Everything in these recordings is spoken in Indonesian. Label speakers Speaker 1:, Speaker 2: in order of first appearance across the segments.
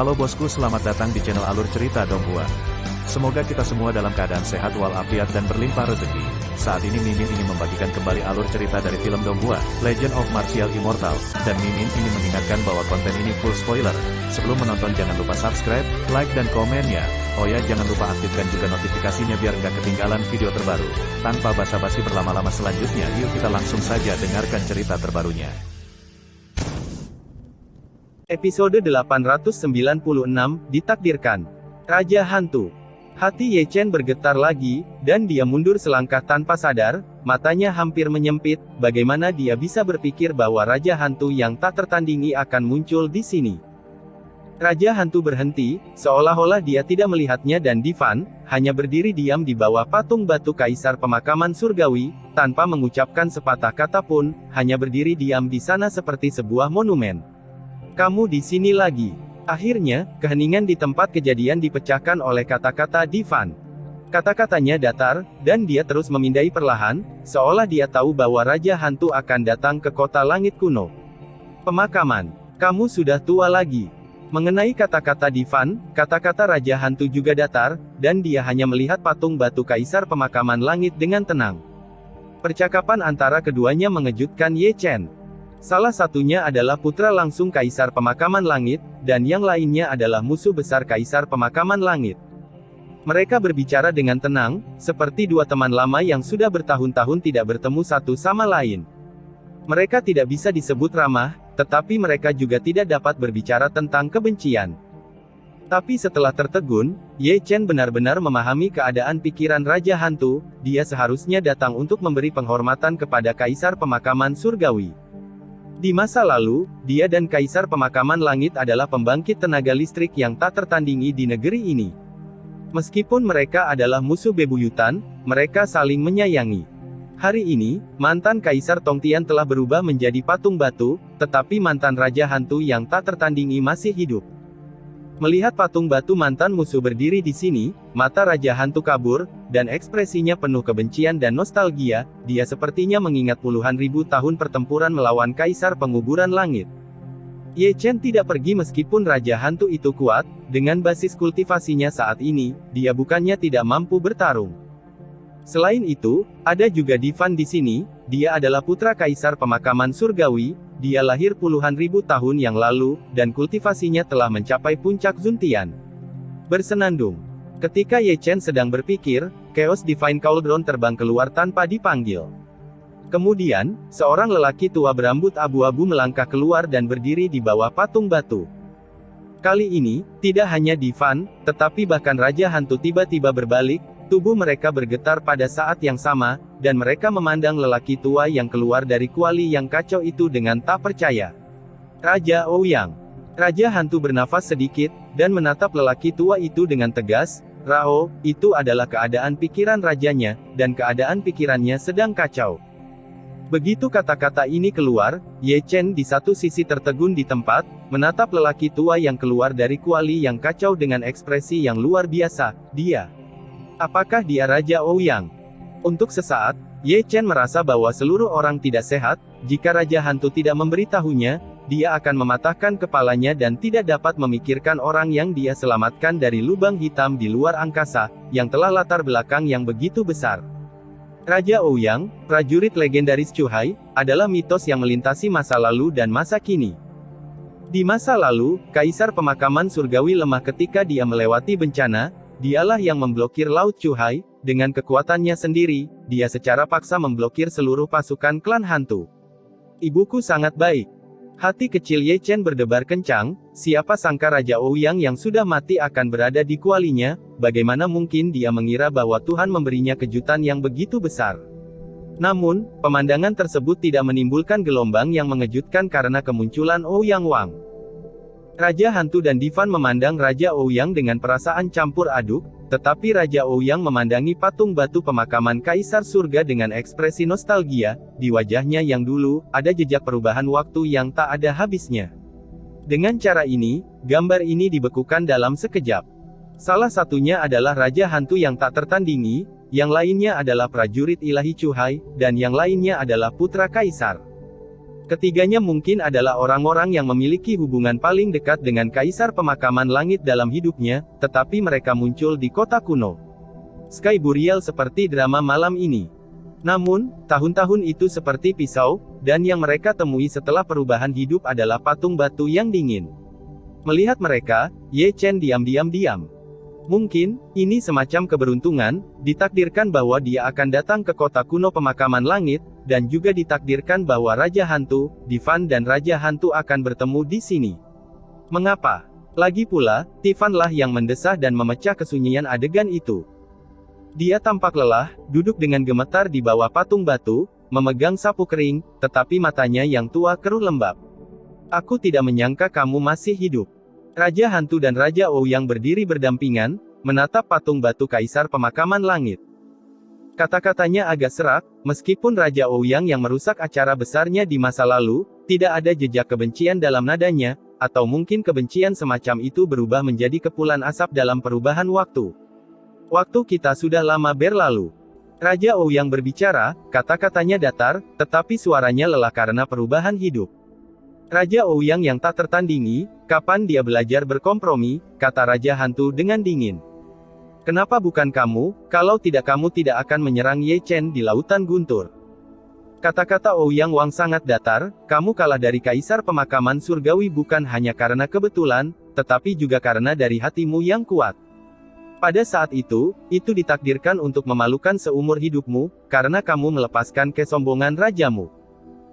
Speaker 1: Halo bosku, selamat datang di channel Alur Cerita Donghua. Semoga kita semua dalam keadaan sehat walafiat dan berlimpah rezeki. Saat ini Mimin ingin membagikan kembali alur cerita dari film Donghua, Legend of Martial Immortal, dan Mimin ingin mengingatkan bahwa konten ini full spoiler. Sebelum menonton jangan lupa subscribe, like dan komennya. Oh ya, jangan lupa aktifkan juga notifikasinya biar nggak ketinggalan video terbaru. Tanpa basa-basi berlama-lama selanjutnya, yuk kita langsung saja dengarkan cerita terbarunya.
Speaker 2: Episode 896, ditakdirkan. Raja Hantu. Hati Ye Chen bergetar lagi, dan dia mundur selangkah tanpa sadar, matanya hampir menyempit. Bagaimana dia bisa berpikir bahwa Raja Hantu yang tak tertandingi akan muncul di sini? Raja Hantu berhenti, seolah-olah dia tidak melihatnya dan Divan, hanya berdiri diam di bawah patung batu Kaisar Pemakaman Surgawi, tanpa mengucapkan sepatah kata pun, hanya berdiri diam di sana seperti sebuah monumen. Kamu di sini lagi. Akhirnya, keheningan di tempat kejadian dipecahkan oleh kata-kata Divan. Kata-katanya datar, dan dia terus memindai perlahan, seolah dia tahu bahwa Raja Hantu akan datang ke kota langit kuno. Pemakaman. Kamu sudah tua lagi. Mengenai kata-kata Divan, kata-kata Raja Hantu juga datar, dan dia hanya melihat patung batu Kaisar Pemakaman Langit dengan tenang. Percakapan antara keduanya mengejutkan Ye Chen. Salah satunya adalah putra langsung Kaisar Pemakaman Langit, dan yang lainnya adalah musuh besar Kaisar Pemakaman Langit. Mereka berbicara dengan tenang, seperti dua teman lama yang sudah bertahun-tahun tidak bertemu satu sama lain. Mereka tidak bisa disebut ramah, tetapi mereka juga tidak dapat berbicara tentang kebencian. Tapi setelah tertegun, Ye Chen benar-benar memahami keadaan pikiran Raja Hantu. Dia seharusnya datang untuk memberi penghormatan kepada Kaisar Pemakaman Surgawi. Di masa lalu, dia dan Kaisar Pemakaman Langit adalah pembangkit tenaga listrik yang tak tertandingi di negeri ini. Meskipun mereka adalah musuh bebuyutan, mereka saling menyayangi. Hari ini, mantan Kaisar Tongtian telah berubah menjadi patung batu, tetapi mantan Raja Hantu yang tak tertandingi masih hidup. Melihat patung batu mantan musuh berdiri di sini, mata Raja Hantu kabur, dan ekspresinya penuh kebencian dan nostalgia. Dia sepertinya mengingat puluhan ribu tahun pertempuran melawan Kaisar Penguburan Langit. Ye Chen tidak pergi meskipun Raja Hantu itu kuat, dengan basis kultivasinya saat ini, dia bukannya tidak mampu bertarung. Selain itu, ada juga Divan di sini. Dia adalah putra Kaisar Pemakaman Surgawi. Dia lahir puluhan ribu tahun yang lalu, dan kultivasinya telah mencapai puncak Zuntian. Bersenandung. Ketika Ye Chen sedang berpikir, Chaos Divine Cauldron terbang keluar tanpa dipanggil. Kemudian, seorang lelaki tua berambut abu-abu melangkah keluar dan berdiri di bawah patung batu. Kali ini, tidak hanya Divan, tetapi bahkan Raja Hantu tiba-tiba berbalik. Tubuh mereka bergetar pada saat yang sama, dan mereka memandang lelaki tua yang keluar dari kuali yang kacau itu dengan tak percaya. Raja Ouyang. Raja Hantu bernafas sedikit, dan menatap lelaki tua itu dengan tegas. Rao, itu adalah keadaan pikiran rajanya, dan keadaan pikirannya sedang kacau. Begitu kata-kata ini keluar, Ye Chen di satu sisi tertegun di tempat, menatap lelaki tua yang keluar dari kuali yang kacau dengan ekspresi yang luar biasa. Apakah dia Raja Ouyang? Untuk sesaat, Ye Chen merasa bahwa seluruh orang tidak sehat. Jika Raja Hantu tidak memberitahunya, dia akan mematahkan kepalanya dan tidak dapat memikirkan orang yang dia selamatkan dari lubang hitam di luar angkasa, yang telah latar belakang yang begitu besar. Raja Ouyang, prajurit legendaris Chuhai, adalah mitos yang melintasi masa lalu dan masa kini. Di masa lalu, Kaisar Pemakaman Surgawi lemah ketika dia melewati bencana. Dialah yang memblokir Laut Chuhai. Dengan kekuatannya sendiri, dia secara paksa memblokir seluruh pasukan klan hantu. Ibuku sangat baik. Hati kecil Ye Chen berdebar kencang. Siapa sangka Raja Ouyang yang sudah mati akan berada di kualinya. Bagaimana mungkin dia mengira bahwa Tuhan memberinya kejutan yang begitu besar. Namun, pemandangan tersebut tidak menimbulkan gelombang yang mengejutkan karena kemunculan Ouyang Wang. Raja Hantu dan Divan memandang Raja Ouyang dengan perasaan campur aduk, tetapi Raja Ouyang memandangi patung batu pemakaman Kaisar Surga dengan ekspresi nostalgia. Di wajahnya yang dulu, ada jejak perubahan waktu yang tak ada habisnya. Dengan cara ini, gambar ini dibekukan dalam sekejap. Salah satunya adalah Raja Hantu yang tak tertandingi, yang lainnya adalah prajurit ilahi Chuhai, dan yang lainnya adalah putra Kaisar. Ketiganya mungkin adalah orang-orang yang memiliki hubungan paling dekat dengan Kaisar Pemakaman Langit dalam hidupnya, tetapi mereka muncul di kota kuno Sky Burial seperti drama malam ini. Namun, tahun-tahun itu seperti pisau, dan yang mereka temui setelah perubahan hidup adalah patung batu yang dingin. Melihat mereka, Ye Chen diam-diam. Mungkin, ini semacam keberuntungan, ditakdirkan bahwa dia akan datang ke kota kuno Pemakaman Langit, dan juga ditakdirkan bahwa Raja Hantu, Divan dan Raja Hantu akan bertemu di sini. Mengapa? Lagi pula, Tivan lah yang mendesah dan memecah kesunyian adegan itu. Dia tampak lelah, duduk dengan gemetar di bawah patung batu, memegang sapu kering, tetapi matanya yang tua keruh lembab. Aku tidak menyangka kamu masih hidup. Raja Hantu dan Raja Ouyang berdiri berdampingan, menatap patung batu Kaisar Pemakaman Langit. Kata-katanya agak serak, meskipun Raja Ouyang yang merusak acara besarnya di masa lalu, tidak ada jejak kebencian dalam nadanya, atau mungkin kebencian semacam itu berubah menjadi kepulan asap dalam perubahan waktu. Waktu kita sudah lama berlalu. Raja Ouyang berbicara, kata-katanya datar, tetapi suaranya lelah karena perubahan hidup. Raja Ouyang yang tak tertandingi, kapan dia belajar berkompromi, kata Raja Hantu dengan dingin. Kenapa bukan kamu, kalau tidak kamu tidak akan menyerang Ye Chen di Lautan Guntur. Kata-kata Ouyang Wang sangat datar, kamu kalah dari Kaisar Pemakaman Surgawi bukan hanya karena kebetulan, tetapi juga karena dari hatimu yang kuat. Pada saat itu ditakdirkan untuk memalukan seumur hidupmu, karena kamu melepaskan kesombongan rajamu.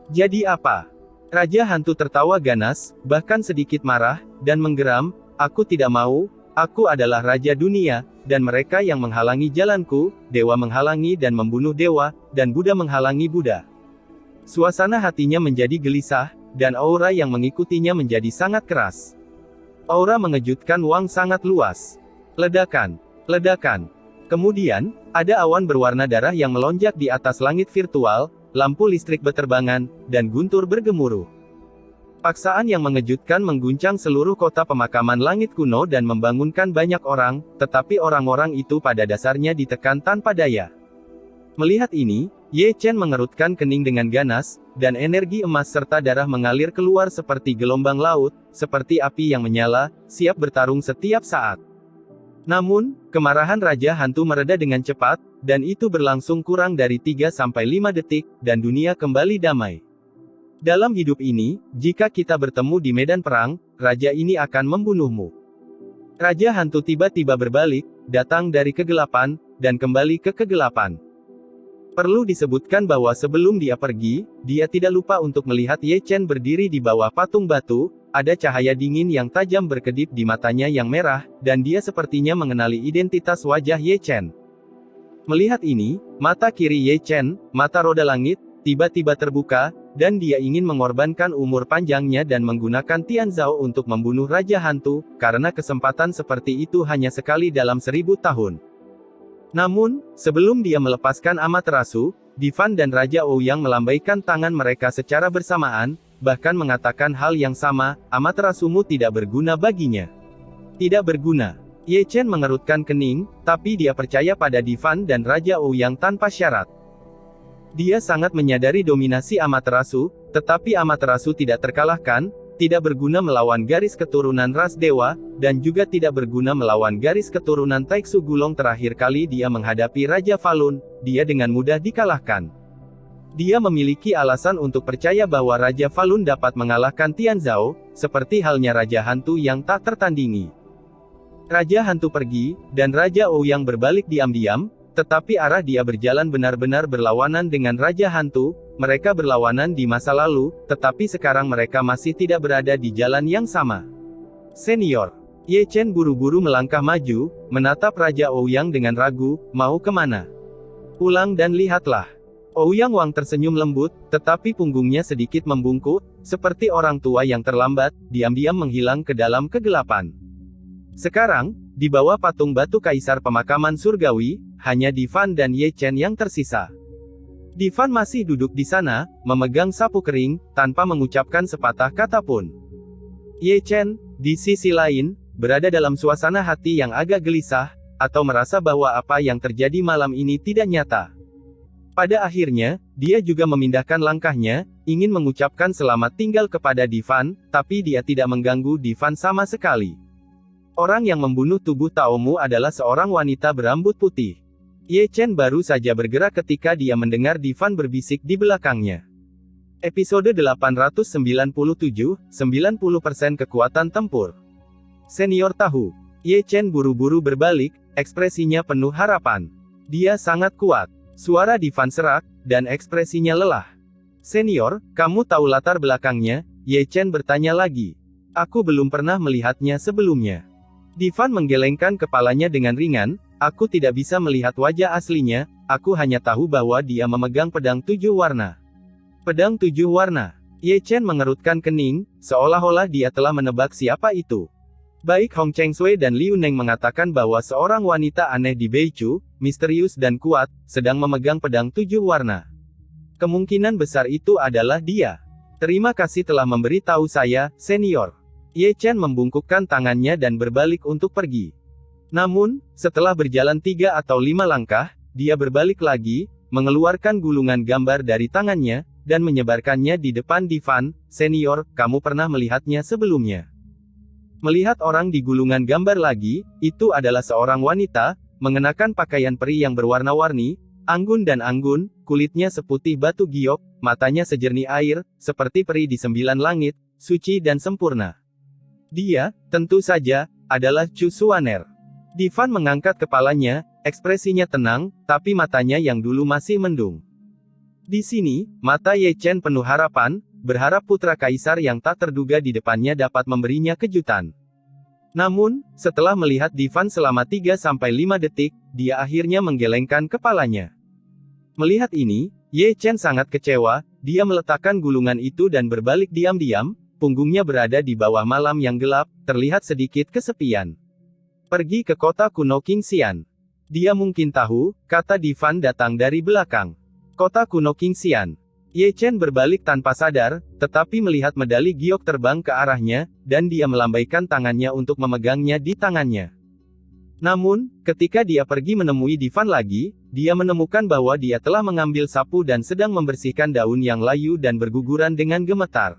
Speaker 2: Jadi apa? Raja Hantu tertawa ganas, bahkan sedikit marah, dan menggeram, aku tidak mau, aku adalah Raja Dunia, dan mereka yang menghalangi jalanku, dewa menghalangi dan membunuh dewa, dan Buddha menghalangi Buddha. Suasana hatinya menjadi gelisah, dan aura yang mengikutinya menjadi sangat keras. Aura mengejutkan Wang sangat luas. Ledakan. Ledakan. Kemudian, ada awan berwarna darah yang melonjak di atas langit virtual, lampu listrik beterbangan, dan guntur bergemuruh. Paksaan yang mengejutkan mengguncang seluruh kota Pemakaman Langit kuno dan membangunkan banyak orang, tetapi orang-orang itu pada dasarnya ditekan tanpa daya. Melihat ini, Ye Chen mengerutkan kening dengan ganas, dan energi emas serta darah mengalir keluar seperti gelombang laut, seperti api yang menyala, siap bertarung setiap saat. Namun, kemarahan Raja Hantu mereda dengan cepat, dan itu berlangsung kurang dari 3-5 detik, dan dunia kembali damai. Dalam hidup ini, jika kita bertemu di medan perang, raja ini akan membunuhmu. Raja Hantu tiba-tiba berbalik, datang dari kegelapan, dan kembali ke kegelapan. Perlu disebutkan bahwa sebelum dia pergi, dia tidak lupa untuk melihat Ye Chen berdiri di bawah patung batu, ada cahaya dingin yang tajam berkedip di matanya yang merah, dan dia sepertinya mengenali identitas wajah Ye Chen. Melihat ini, mata kiri Ye Chen, mata roda langit, tiba-tiba terbuka, dan dia ingin mengorbankan umur panjangnya dan menggunakan Tianzhao untuk membunuh Raja Hantu, karena kesempatan seperti itu hanya sekali dalam 1000 tahun. Namun, sebelum dia melepaskan Amaterasu, Divan dan Raja Ouyang melambaikan tangan mereka secara bersamaan, bahkan mengatakan hal yang sama, Amaterasumu tidak berguna baginya. Tidak berguna. Ye Chen mengerutkan kening, tapi dia percaya pada Divan dan Raja Ouyang tanpa syarat. Dia sangat menyadari dominasi Amaterasu, tetapi Amaterasu tidak terkalahkan, tidak berguna melawan garis keturunan ras dewa, dan juga tidak berguna melawan garis keturunan Taiksu Gulong. Terakhir kali dia menghadapi Raja Falun, dia dengan mudah dikalahkan. Dia memiliki alasan untuk percaya bahwa Raja Falun dapat mengalahkan Tianzhao, seperti halnya Raja Hantu yang tak tertandingi. Raja Hantu pergi, dan Raja Ouyang berbalik diam-diam, tetapi arah dia berjalan benar-benar berlawanan dengan Raja Hantu. Mereka berlawanan di masa lalu, tetapi sekarang mereka masih tidak berada di jalan yang sama. Senior. Ye Chen buru-buru melangkah maju, menatap Raja Ouyang dengan ragu, mau kemana? Pulang dan lihatlah. Ouyang Wang tersenyum lembut, tetapi punggungnya sedikit membungkuk, seperti orang tua yang terlambat, diam-diam menghilang ke dalam kegelapan. Sekarang, di bawah patung batu Kaisar Pemakaman Surgawi, hanya Divan dan Ye Chen yang tersisa. Divan masih duduk di sana, memegang sapu kering, tanpa mengucapkan sepatah kata pun. Ye Chen, di sisi lain, berada dalam suasana hati yang agak gelisah, atau merasa bahwa apa yang terjadi malam ini tidak nyata. Pada akhirnya, dia juga memindahkan langkahnya, ingin mengucapkan selamat tinggal kepada Divan, tapi dia tidak mengganggu Divan sama sekali. Orang yang membunuh tubuh Taomu adalah seorang wanita berambut putih. Ye Chen baru saja bergerak ketika dia mendengar Divan berbisik di belakangnya. Episode 897, 90% kekuatan tempur. Senior tahu. Ye Chen buru-buru berbalik, ekspresinya penuh harapan. Dia sangat kuat. Suara Divan serak, dan ekspresinya lelah. Senior, kamu tahu latar belakangnya? Ye Chen bertanya lagi. Aku belum pernah melihatnya sebelumnya. Divan menggelengkan kepalanya dengan ringan, aku tidak bisa melihat wajah aslinya, aku hanya tahu bahwa dia memegang pedang 7 warna. Pedang 7 warna. Ye Chen mengerutkan kening, seolah-olah dia telah menebak siapa itu. Baik Hong Cheng Sui dan Liu Neng mengatakan bahwa seorang wanita aneh di Beichu, misterius dan kuat, sedang memegang pedang 7 warna. Kemungkinan besar itu adalah dia. Terima kasih telah memberi tahu saya, senior. Ye Chen membungkukkan tangannya dan berbalik untuk pergi. Namun, setelah berjalan 3 atau 5 langkah, dia berbalik lagi, mengeluarkan gulungan gambar dari tangannya, dan menyebarkannya di depan Divan. Senior, kamu pernah melihatnya sebelumnya. Melihat orang di gulungan gambar lagi, itu adalah seorang wanita, mengenakan pakaian peri yang berwarna-warni, anggun dan anggun, kulitnya seputih batu giok, matanya sejernih air, seperti peri di 9 langit, suci dan sempurna. Dia, tentu saja, adalah Chu Xuaner. Divan mengangkat kepalanya, ekspresinya tenang, tapi matanya yang dulu masih mendung. Di sini, mata Ye Chen penuh harapan, berharap putra kaisar yang tak terduga di depannya dapat memberinya kejutan. Namun, setelah melihat Divan selama 3-5 detik, dia akhirnya menggelengkan kepalanya. Melihat ini, Ye Chen sangat kecewa, dia meletakkan gulungan itu dan berbalik diam-diam, punggungnya berada di bawah malam yang gelap, terlihat sedikit kesepian. Pergi ke kota kuno Qingxian. Dia mungkin tahu, kata Divan datang dari belakang. Kota kuno Qingxian. Ye Chen berbalik tanpa sadar, tetapi melihat medali giok terbang ke arahnya, dan dia melambaikan tangannya untuk memegangnya di tangannya. Namun, ketika dia pergi menemui Divan lagi, dia menemukan bahwa dia telah mengambil sapu dan sedang membersihkan daun yang layu dan berguguran dengan gemetar.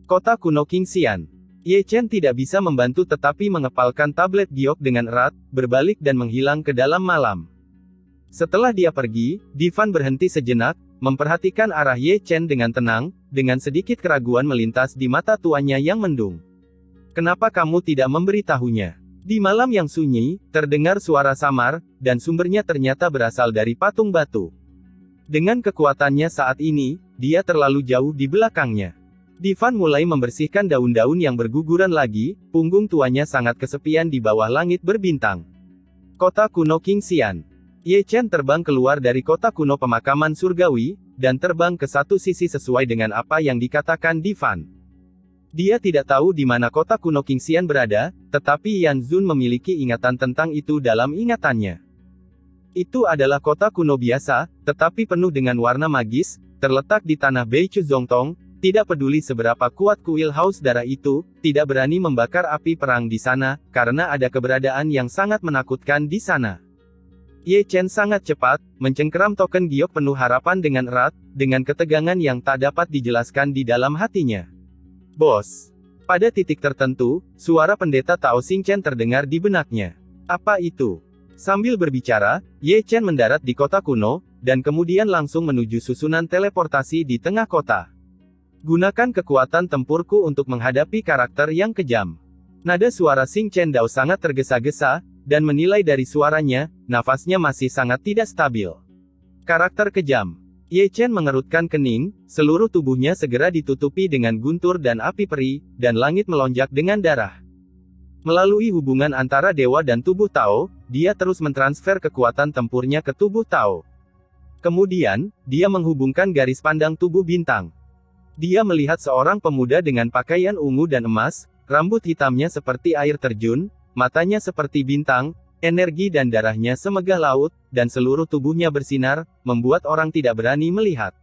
Speaker 2: Kota kuno Qingxian. Ye Chen tidak bisa membantu tetapi mengepalkan tablet giok dengan erat, berbalik dan menghilang ke dalam malam. Setelah dia pergi, Divan berhenti sejenak, memperhatikan arah Ye Chen dengan tenang, dengan sedikit keraguan melintas di mata tuannya yang mendung. Kenapa kamu tidak memberitahunya? Di malam yang sunyi, terdengar suara samar, dan sumbernya ternyata berasal dari patung batu. Dengan kekuatannya saat ini, dia terlalu jauh di belakangnya. Divan mulai membersihkan daun-daun yang berguguran lagi, punggung tuanya sangat kesepian di bawah langit berbintang. Kota kuno Qingxian. Ye Chen terbang keluar dari kota kuno pemakaman surgawi, dan terbang ke satu sisi sesuai dengan apa yang dikatakan Divan. Dia tidak tahu di mana kota kuno Qingxian berada, tetapi Yan Zun memiliki ingatan tentang itu dalam ingatannya. Itu adalah kota kuno biasa, tetapi penuh dengan warna magis, terletak di tanah Beichu Zongtong. Tidak peduli seberapa kuat kuil haus darah itu, tidak berani membakar api perang di sana, karena ada keberadaan yang sangat menakutkan di sana. Ye Chen sangat cepat, mencengkeram token giok penuh harapan dengan erat, dengan ketegangan yang tak dapat dijelaskan di dalam hatinya. Bos. Pada titik tertentu, suara pendeta Tao Xingchen terdengar di benaknya. Apa itu? Sambil berbicara, Ye Chen mendarat di kota kuno, dan kemudian langsung menuju susunan teleportasi di tengah kota. Gunakan kekuatan tempurku untuk menghadapi karakter yang kejam. Nada suara Xing Chen Dao sangat tergesa-gesa, dan menilai dari suaranya, nafasnya masih sangat tidak stabil. Karakter kejam. Ye Chen mengerutkan kening, seluruh tubuhnya segera ditutupi dengan guntur dan api peri, dan langit melonjak dengan darah. Melalui hubungan antara dewa dan tubuh Tao, dia terus mentransfer kekuatan tempurnya ke tubuh Tao. Kemudian, dia menghubungkan garis pandang tubuh bintang. Dia melihat seorang pemuda dengan pakaian ungu dan emas, rambut hitamnya seperti air terjun, matanya seperti bintang, energi dan darahnya semegah laut, dan seluruh tubuhnya bersinar, membuat orang tidak berani melihat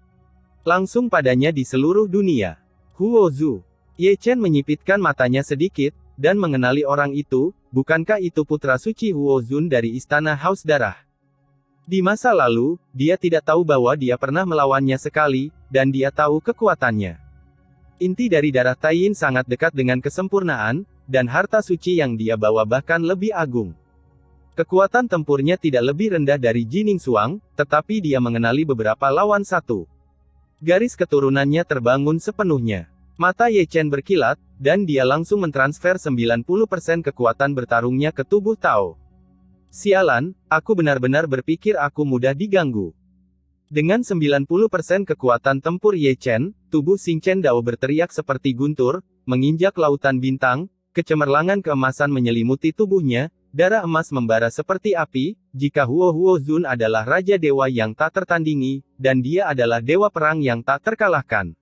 Speaker 2: langsung padanya di seluruh dunia. Huo Zhu. Ye Chen menyipitkan matanya sedikit, dan mengenali orang itu, bukankah itu putra suci Huo Zun dari Istana Haus Darah? Di masa lalu, dia tidak tahu bahwa dia pernah melawannya sekali, dan dia tahu kekuatannya. Inti dari darah Taiyin sangat dekat dengan kesempurnaan, dan harta suci yang dia bawa bahkan lebih agung. Kekuatan tempurnya tidak lebih rendah dari Jining Xuang, tetapi dia mengenali beberapa lawan satu. Garis keturunannya terbangun sepenuhnya. Mata Ye Chen berkilat, dan dia langsung mentransfer 90% kekuatan bertarungnya ke tubuh Tao. Sialan, aku benar-benar berpikir aku mudah diganggu. Dengan 90% kekuatan tempur Ye Chen, tubuh Xing Chen Dao berteriak seperti guntur, menginjak lautan bintang, kecemerlangan keemasan menyelimuti tubuhnya, darah emas membara seperti api. Jika Huo Zun adalah Raja Dewa yang tak tertandingi, dan dia adalah Dewa Perang yang tak terkalahkan.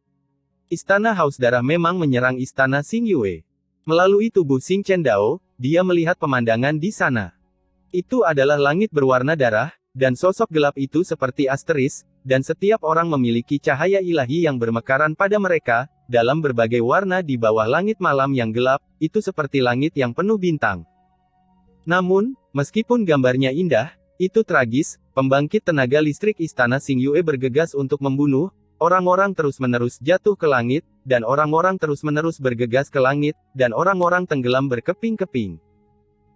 Speaker 2: Istana Haus Darah memang menyerang Istana Xing Yue. Melalui tubuh Xing Chen Dao, dia melihat pemandangan di sana. Itu adalah langit berwarna darah, dan sosok gelap itu seperti asteris, dan setiap orang memiliki cahaya ilahi yang bermekaran pada mereka, dalam berbagai warna di bawah langit malam yang gelap, itu seperti langit yang penuh bintang. Namun, meskipun gambarnya indah, itu tragis. Pembangkit tenaga listrik Istana Xing Yue bergegas untuk membunuh, orang-orang terus-menerus jatuh ke langit, dan orang-orang terus-menerus bergegas ke langit, dan orang-orang tenggelam berkeping-keping.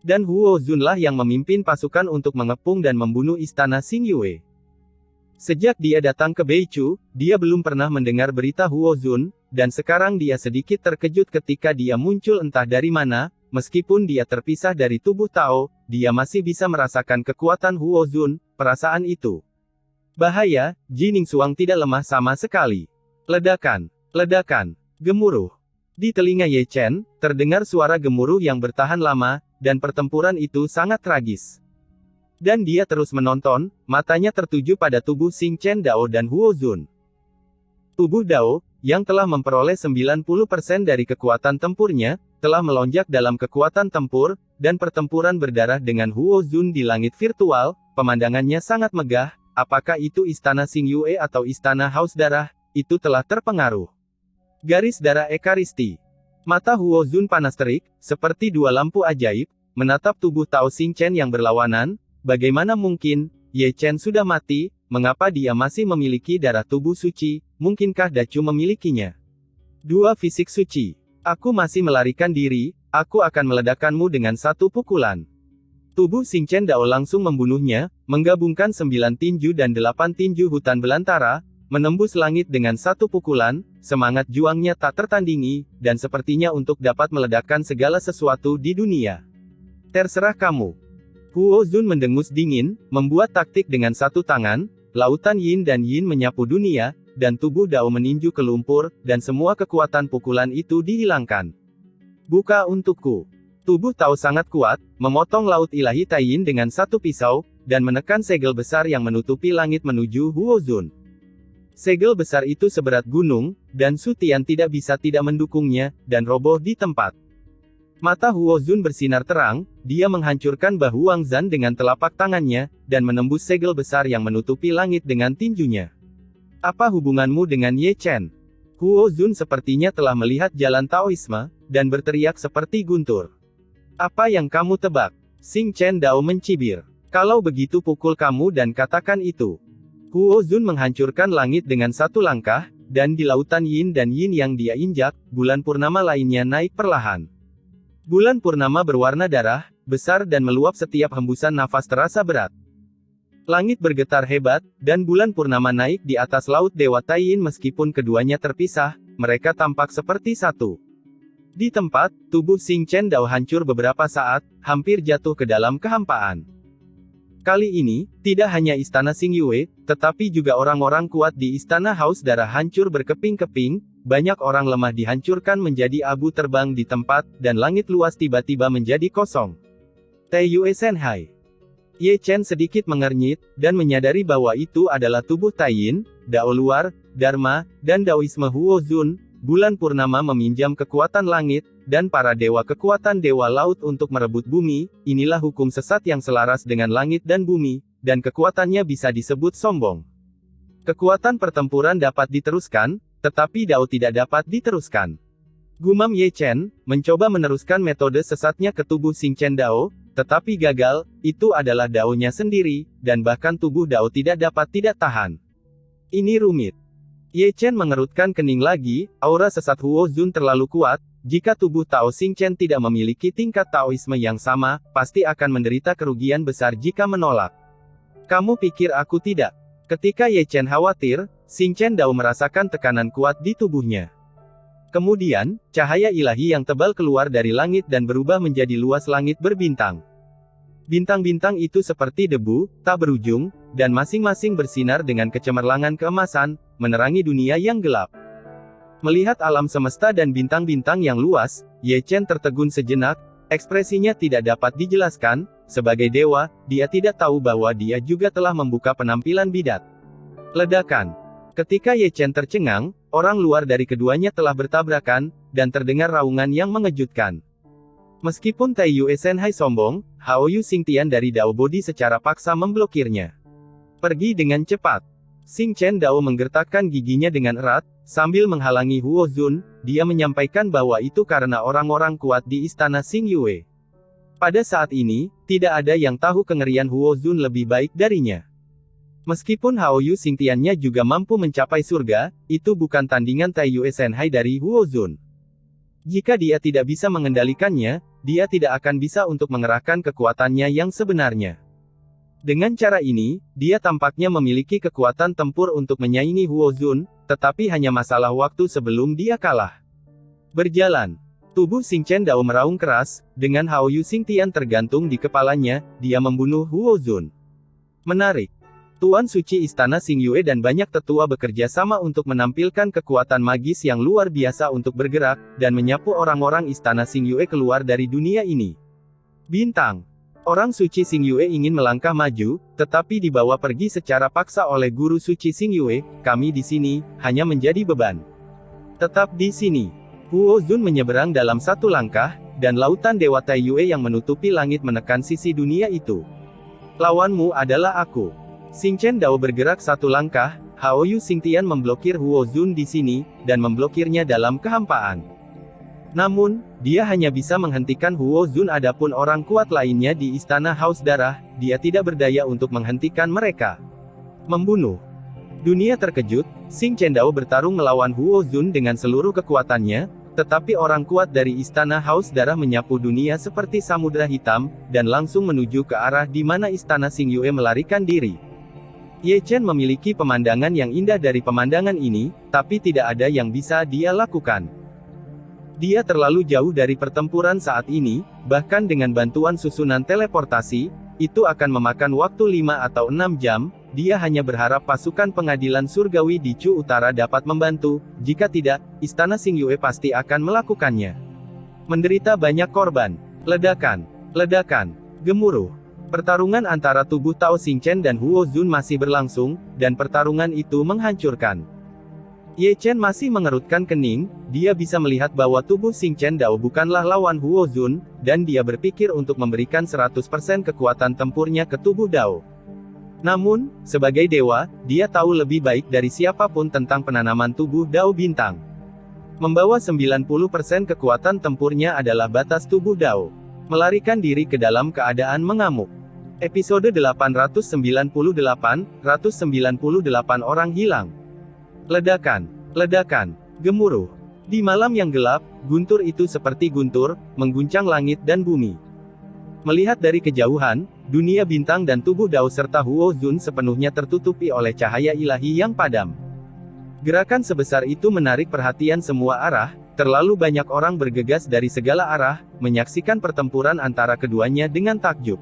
Speaker 2: Dan Huo Zun lah yang memimpin pasukan untuk mengepung dan membunuh Istana Xing Yue. Sejak dia datang ke Beichu, dia belum pernah mendengar berita Huo Zun, dan sekarang dia sedikit terkejut ketika dia muncul entah dari mana. Meskipun dia terpisah dari tubuh Tao, dia masih bisa merasakan kekuatan Huo Zun. Perasaan itu bahaya. Jining Xuang tidak lemah sama sekali. Ledakan, ledakan, gemuruh. Di telinga Ye Chen, terdengar suara gemuruh yang bertahan lama, dan pertempuran itu sangat tragis. Dan dia terus menonton, matanya tertuju pada tubuh Xing Chen Dao dan Huo Zun. Tubuh Dao, yang telah memperoleh 90% dari kekuatan tempurnya, telah melonjak dalam kekuatan tempur, dan pertempuran berdarah dengan Huo Zun di langit virtual. Pemandangannya sangat megah. Apakah itu Istana Xing Yue atau Istana Haus Darah? Itu telah terpengaruh. Garis darah Ekaristi. Mata Huo Zun panas terik, seperti dua lampu ajaib, menatap tubuh Tao Xing Chen yang berlawanan. Bagaimana mungkin, Ye Chen sudah mati, mengapa dia masih memiliki darah tubuh suci, mungkinkah Dacu memilikinya? Dua fisik suci. Aku masih melarikan diri, aku akan meledakkanmu dengan satu pukulan. Tubuh Xing Chen Dao langsung membunuhnya, menggabungkan 9 tinju dan 8 tinju hutan belantara, menembus langit dengan satu pukulan. Semangat juangnya tak tertandingi, dan sepertinya untuk dapat meledakkan segala sesuatu di dunia. Terserah kamu. Huo Zun mendengus dingin, membuat taktik dengan satu tangan, lautan yin dan yin menyapu dunia, dan tubuh Dao meninju ke lumpur, dan semua kekuatan pukulan itu dihilangkan. Buka untukku. Tubuh Tao sangat kuat, memotong laut ilahi Taiyin dengan satu pisau, dan menekan segel besar yang menutupi langit menuju Huo Zun. Segel besar itu seberat gunung, dan Su Tian tidak bisa tidak mendukungnya, dan roboh di tempat. Mata Huo Zun bersinar terang, dia menghancurkan bahu Wang Zan dengan telapak tangannya, dan menembus segel besar yang menutupi langit dengan tinjunya. Apa hubunganmu dengan Ye Chen? Huo Zun sepertinya telah melihat jalan Taoisme, dan berteriak seperti guntur. Apa yang kamu tebak? Xing Chen Dao mencibir. Kalau begitu pukul kamu dan katakan itu. Huo Zun menghancurkan langit dengan satu langkah, dan di lautan yin dan yin yang dia injak, bulan purnama lainnya naik perlahan. Bulan purnama berwarna darah, besar dan meluap setiap hembusan nafas terasa berat. Langit bergetar hebat, dan bulan purnama naik di atas laut Dewa Taiyin meskipun keduanya terpisah, mereka tampak seperti satu. Di tempat, tubuh Xing Chen Dao hancur beberapa saat, hampir jatuh ke dalam kehampaan. Kali ini, tidak hanya Istana Xing Yue, tetapi juga orang-orang kuat di Istana Haus Darah hancur berkeping-keping, banyak orang lemah dihancurkan menjadi abu terbang di tempat, dan langit luas tiba-tiba menjadi kosong. Taiyue Senhai. Ye Chen sedikit mengernyit, dan menyadari bahwa itu adalah tubuh Taiyin, Dao luar, Dharma, dan Daoisme Huo Zun. Bulan purnama meminjam kekuatan langit, dan para dewa kekuatan dewa laut untuk merebut bumi. Inilah hukum sesat yang selaras dengan langit dan bumi, dan kekuatannya bisa disebut sombong. Kekuatan pertempuran dapat diteruskan, tetapi Dao tidak dapat diteruskan. Gumam Ye Chen, mencoba meneruskan metode sesatnya ke tubuh Xing Chen Dao, tetapi gagal, itu adalah Dao-nya sendiri, dan bahkan tubuh Dao tidak dapat tidak tahan. Ini rumit. Ye Chen mengerutkan kening lagi, aura sesat Huo Zun terlalu kuat, jika tubuh Tao Xing Chen tidak memiliki tingkat Taoisme yang sama, pasti akan menderita kerugian besar jika menolak. Kamu pikir aku tidak? Ketika Ye Chen khawatir, Xing Chen Dao merasakan tekanan kuat di tubuhnya. Kemudian, cahaya ilahi yang tebal keluar dari langit dan berubah menjadi luas langit berbintang. Bintang-bintang itu seperti debu, tak berujung, dan masing-masing bersinar dengan kecemerlangan keemasan, menerangi dunia yang gelap. Melihat alam semesta dan bintang-bintang yang luas, Ye Chen tertegun sejenak, ekspresinya tidak dapat dijelaskan. Sebagai dewa, dia tidak tahu bahwa dia juga telah membuka penampilan bidat. Ledakan. Ketika Ye Chen tercengang, orang luar dari keduanya telah bertabrakan, dan terdengar raungan yang mengejutkan. Meskipun Tai Yue Senhai sombong, Hao Yu Xingtian dari Dao Bodi secara paksa memblokirnya. Pergi dengan cepat. Xing Chen Dao menggertakkan giginya dengan erat, sambil menghalangi Huo Zun, dia menyampaikan bahwa itu karena orang-orang kuat di istana Xing Yue. Pada saat ini, tidak ada yang tahu kengerian Huo Zun lebih baik darinya. Meskipun Hao Yu Xingtiannya juga mampu mencapai surga, itu bukan tandingan Tai Yue Senhai dari Huo Zun. Jika dia tidak bisa mengendalikannya, dia tidak akan bisa untuk mengerahkan kekuatannya yang sebenarnya. Dengan cara ini, dia tampaknya memiliki kekuatan tempur untuk menyaingi Huo Zun, tetapi hanya masalah waktu sebelum dia kalah. Berjalan. Tubuh Xing Chen Dao meraung keras, dengan Hao Yu Xingtian tergantung di kepalanya, dia membunuh Huo Zun. Menarik. Tuan Suci Istana Xing Yue dan banyak tetua bekerja sama untuk menampilkan kekuatan magis yang luar biasa untuk bergerak, dan menyapu orang-orang Istana Xing Yue keluar dari dunia ini. Bintang. Orang suci Xing Yue ingin melangkah maju, tetapi dibawa pergi secara paksa oleh guru suci Xing Yue. Kami di sini, hanya menjadi beban. Tetap di sini. Huo Zun menyeberang dalam satu langkah, dan lautan Dewa Tai Yue yang menutupi langit menekan sisi dunia itu. Lawanmu adalah aku. Xing Chen Dao bergerak satu langkah, Hao Yu Xingtian memblokir Huo Zun di sini, dan memblokirnya dalam kehampaan. Namun, dia hanya bisa menghentikan Huo Zun, adapun orang kuat lainnya di Istana Haus Darah, dia tidak berdaya untuk menghentikan mereka. Membunuh. Dunia terkejut, Xing Chen Dao bertarung melawan Huo Zun dengan seluruh kekuatannya, tetapi orang kuat dari Istana Haus Darah menyapu dunia seperti samudera hitam, dan langsung menuju ke arah di mana Istana Xing Yue melarikan diri. Ye Chen memiliki pemandangan yang indah dari pemandangan ini, tapi tidak ada yang bisa dia lakukan. Dia terlalu jauh dari pertempuran saat ini, bahkan dengan bantuan susunan teleportasi, itu akan memakan waktu 5 atau 6 jam, dia hanya berharap pasukan pengadilan surgawi di Chu Utara dapat membantu, jika tidak, Istana Xing Yue pasti akan melakukannya. Menderita banyak korban. Ledakan. Ledakan. Gemuruh. Pertarungan antara tubuh Tao Xing Chen dan Huo Zun masih berlangsung, dan pertarungan itu menghancurkan. Ye Chen masih mengerutkan kening, dia bisa melihat bahwa tubuh Xing Chen Dao bukanlah lawan Huo Zun, dan dia berpikir untuk memberikan 100% kekuatan tempurnya ke tubuh Dao. Namun, sebagai dewa, dia tahu lebih baik dari siapapun tentang penanaman tubuh Dao Bintang. Membawa 90% kekuatan tempurnya adalah batas tubuh Dao. Melarikan diri ke dalam keadaan mengamuk. Episode 898, 198 orang hilang. Ledakan. Ledakan. Gemuruh. Di malam yang gelap, guntur itu seperti guntur, mengguncang langit dan bumi. Melihat dari kejauhan, dunia bintang dan tubuh Dao serta Huo Zun sepenuhnya tertutupi oleh cahaya ilahi yang padam. Gerakan sebesar itu menarik perhatian semua arah, terlalu banyak orang bergegas dari segala arah, menyaksikan pertempuran antara keduanya dengan takjub.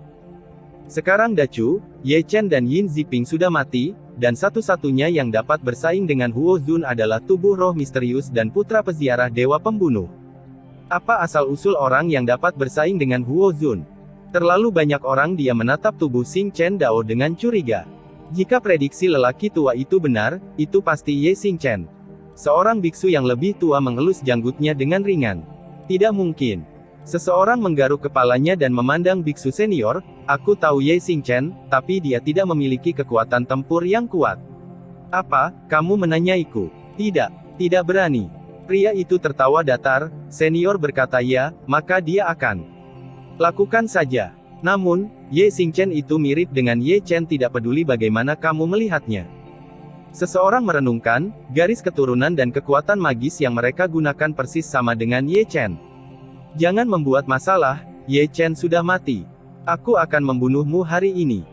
Speaker 2: Sekarang Dachu, Ye Chen dan Yin Ziping sudah mati, dan satu-satunya yang dapat bersaing dengan Huo Zun adalah tubuh roh misterius dan putra peziarah dewa pembunuh. Apa asal-usul orang yang dapat bersaing dengan Huo Zun? Terlalu banyak orang dia menatap tubuh Xing Chen Dao dengan curiga. Jika prediksi lelaki tua itu benar, itu pasti Ye Xing Chen. Seorang biksu yang lebih tua mengelus janggutnya dengan ringan. Tidak mungkin. Seseorang menggaruk kepalanya dan memandang biksu senior, aku tahu Ye Xing Chen, tapi dia tidak memiliki kekuatan tempur yang kuat. Apa, kamu menanyaiku? Tidak, tidak berani. Pria itu tertawa datar, senior berkata ya, maka dia akan. Lakukan saja. Namun, Ye Xingchen itu mirip dengan Ye Chen, tidak peduli bagaimana kamu melihatnya. Seseorang merenungkan, garis keturunan dan kekuatan magis yang mereka gunakan persis sama dengan Ye Chen. Jangan membuat masalah, Ye Chen sudah mati. Aku akan membunuhmu hari ini.